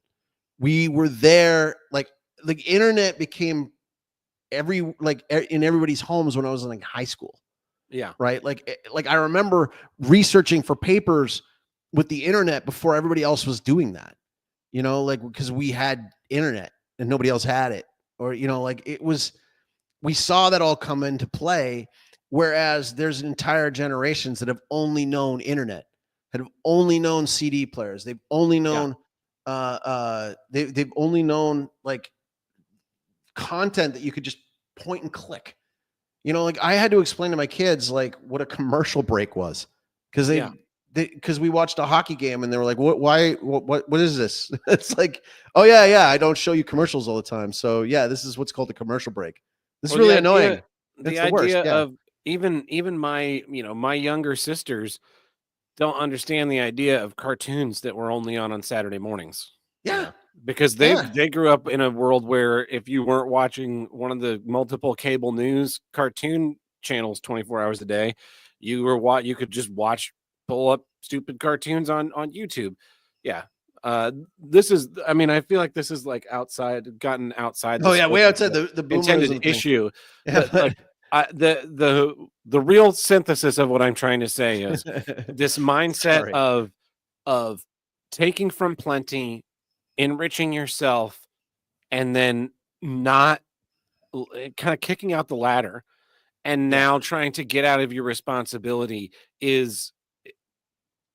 We were there, like the internet became in everybody's homes when I was in like high school. Yeah. Right. Like I remember researching for papers with the internet before everybody else was doing that, you know, like, because we had internet and nobody else had it, or, you know, like we saw that all come into play. Whereas there's entire generations that have only known internet, that have only known CD players. They've only known, they've only known like content that you could just point and click. You know, like I had to explain to my kids like what a commercial break was, because because we watched a hockey game and they were like, what is this? It's like, oh yeah, I don't show you commercials all the time, so yeah, this is what's called a commercial break. This is really annoying. The idea of even my, you know, my younger sisters don't understand the idea of cartoons that were only on Saturday mornings. Yeah. Because they grew up in a world where if you weren't watching one of the multiple cable news cartoon channels 24 hours a day, you could just pull up stupid cartoons on YouTube. Yeah. This is, I mean, I feel like this is like gotten outside. Oh yeah, way outside the intended issue. Yeah. But, like, the real synthesis of what I'm trying to say is this mindset of taking from plenty, enriching yourself, and then not kind of kicking out the ladder and now trying to get out of your responsibility is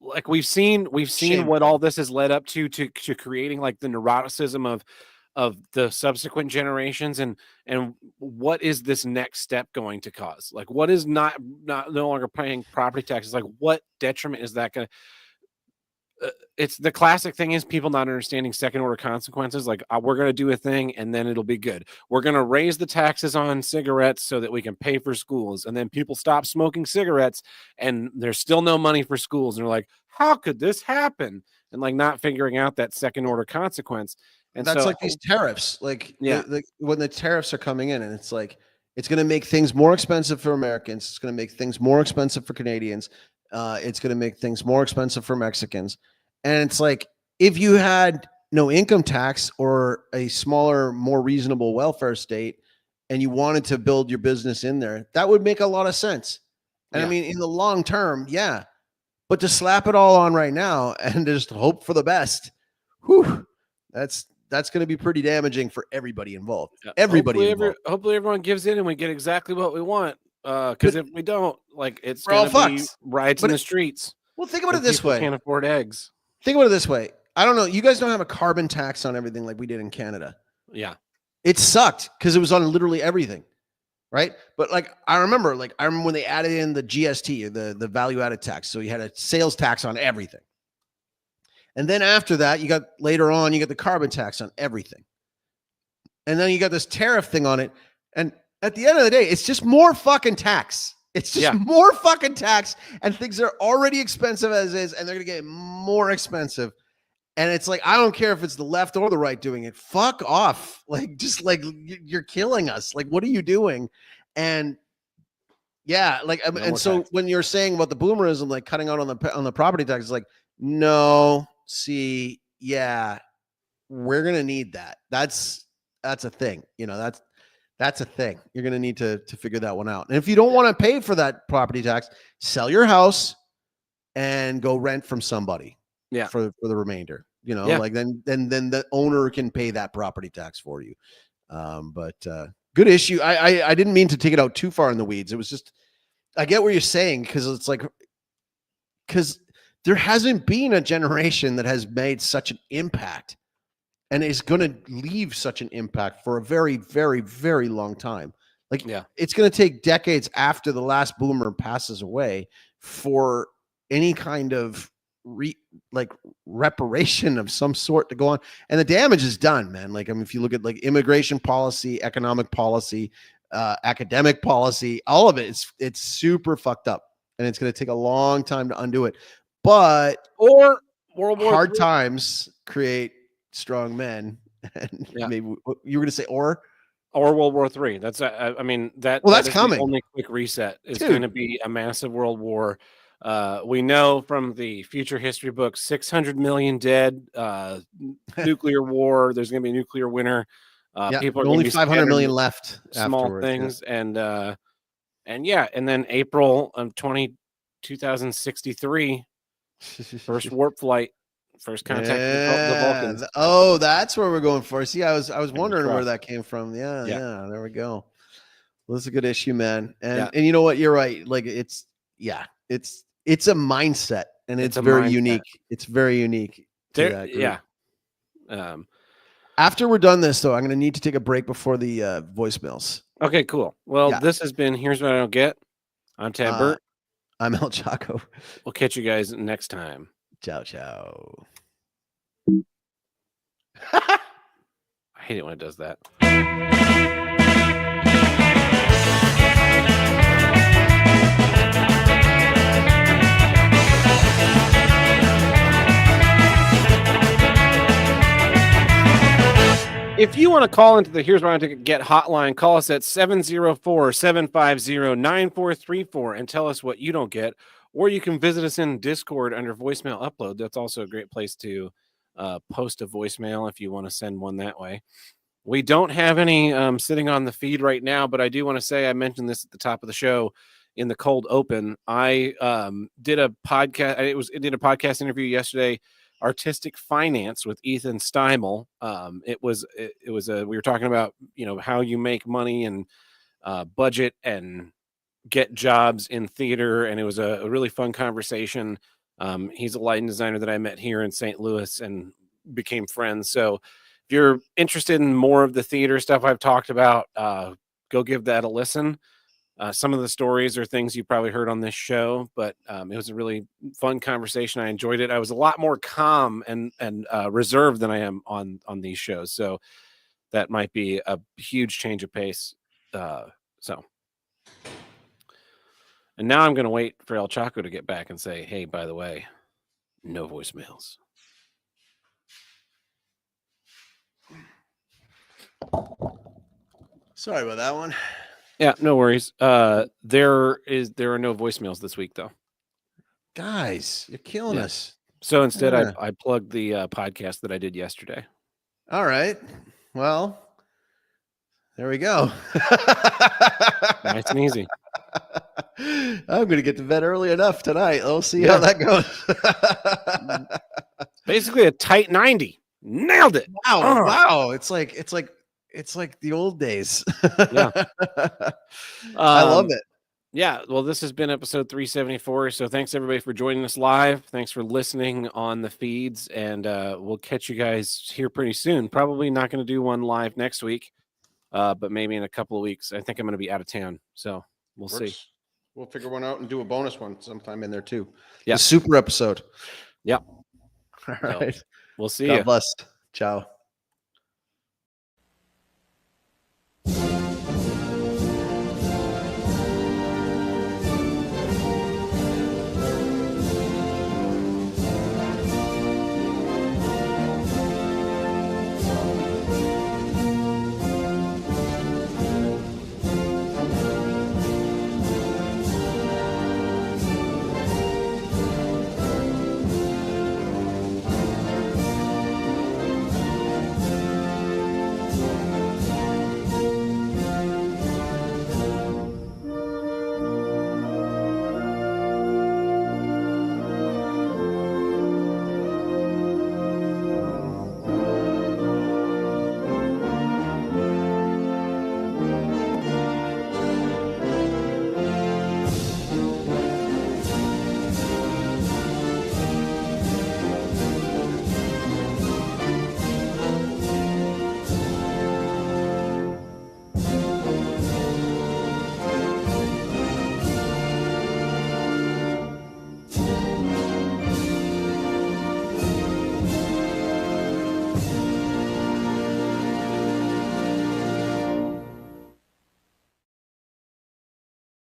like we've seen what all this has led up to creating like the neuroticism of the subsequent generations, and what is this next step going to cause? Like, what is no longer paying property taxes? Like, what detriment is that going to? It's the classic thing is people not understanding second order consequences. Like, we're going to do a thing and then it'll be good. We're going to raise the taxes on cigarettes so that we can pay for schools. And then people stop smoking cigarettes and there's still no money for schools. And they're like, how could this happen? And like not figuring out that second order consequence. And that's so, like these tariffs, like when the tariffs are coming in, and it's like, it's going to make things more expensive for Americans. It's going to make things more expensive for Canadians. It's going to make things more expensive for Mexicans. And it's like, if you had no income tax or a smaller, more reasonable welfare state, and you wanted to build your business in there, that would make a lot of sense. And I mean, in the long term, but to slap it all on right now and just hope for the best, that's going to be pretty damaging for everybody involved. Everybody hopefully everyone gives in and we get exactly what we want. Because if we don't, like, it's going to be riots in the streets. Well, think about it this way. Can't afford eggs. Think about it this way. I don't know. You guys don't have a carbon tax on everything like we did in Canada. Yeah. It sucked because it was on literally everything. Right. But like, I remember when they added in the GST, the value added tax. So you had a sales tax on everything. And then after that, you got the carbon tax on everything. And then you got this tariff thing on it. And at the end of the day, it's just more fucking tax. It's just more fucking tax, and things are already expensive as is, and they're going to get more expensive. And it's like, I don't care if it's the left or the right doing it. Fuck off. Like, just like, you're killing us. Like, what are you doing? And so when you're saying about the boomerism, like cutting out on the property tax, it's like, no, see, we're going to need that. That's a thing. That's a thing. You're going to need to figure that one out. And if you don't want to pay for that property tax, sell your house and go rent from somebody. Yeah. For the remainder, like then the owner can pay that property tax for you. But good issue. I didn't mean to take it out too far in the weeds. It was just, I get what you're saying. Because there hasn't been a generation that has made such an impact and is going to leave such an impact for a very, very, very long time. It's going to take decades after the last boomer passes away for any kind of reparation of some sort to go on. And the damage is done, man. Like, I mean, if you look at like immigration policy, economic policy, academic policy, all of it, it's super fucked up, and it's going to take a long time to undo it. But or World War hard times create strong men. And maybe you were going to say or World War III. That's I mean that. Well, that's coming. The only quick reset is going to be a massive world war. We know from the future history books, 600 million dead, nuclear war. There's going to be a nuclear winter. People are only 500 million left. Small things. And then April of 2063, first warp flight, first contact with the Vulcans. Oh, that's where we're going for. See, I was wondering where that came from. Yeah. There we go. Well, that's a good issue, man. And you know what? You're right. Like it's a mindset, and it's very unique. It's very unique. After we're done this, though, I'm going to need to take a break before the voicemails. Okay, cool. Well, this has been Here's What I Don't Get. I'm Tad Burt. I'm El Chaco. We'll catch you guys next time. Ciao, ciao. I hate it when it does that. If you want to call into the Here's What I Want to Get hotline, call us at 704-750-9434 and tell us what you don't get. Or you can visit us in Discord under voicemail upload. That's also a great place to post a voicemail if you want to send one that way. We don't have any sitting on the feed right now, but I do want to say, I mentioned this at the top of the show in the cold open. I did a podcast. I did a podcast interview yesterday. Artistic Finance with Ethan Steimel. We were talking about, how you make money and budget and get jobs in theater. And it was a really fun conversation. He's a lighting designer that I met here in St. Louis and became friends. So if you're interested in more of the theater stuff I've talked about, go give that a listen. Some of the stories are things you probably heard on this show, but it was a really fun conversation. I enjoyed it. I was a lot more calm and reserved than I am on these shows. So that might be a huge change of pace. And now I'm going to wait for El Chaco to get back and say, hey, by the way, no voicemails. Sorry about that one. Yeah, no worries. There are no voicemails this week, though. Guys, you're killing us. So instead, I plugged the podcast that I did yesterday. All right. Well, there we go. Nice and easy. I'm going to get to bed early enough tonight. We'll see how that goes. Basically a tight 90. Nailed it. Wow. It's like the old days. Yeah. I love it. Yeah. Well, this has been episode 374. So thanks everybody for joining us live. Thanks for listening on the feeds, and we'll catch you guys here pretty soon. Probably not going to do one live next week, but maybe in a couple of weeks. I think I'm going to be out of town, so we'll see. We'll figure one out and do a bonus one sometime in there too. Yeah. The super episode. Yep. All right. We'll see God you. bless. Ciao.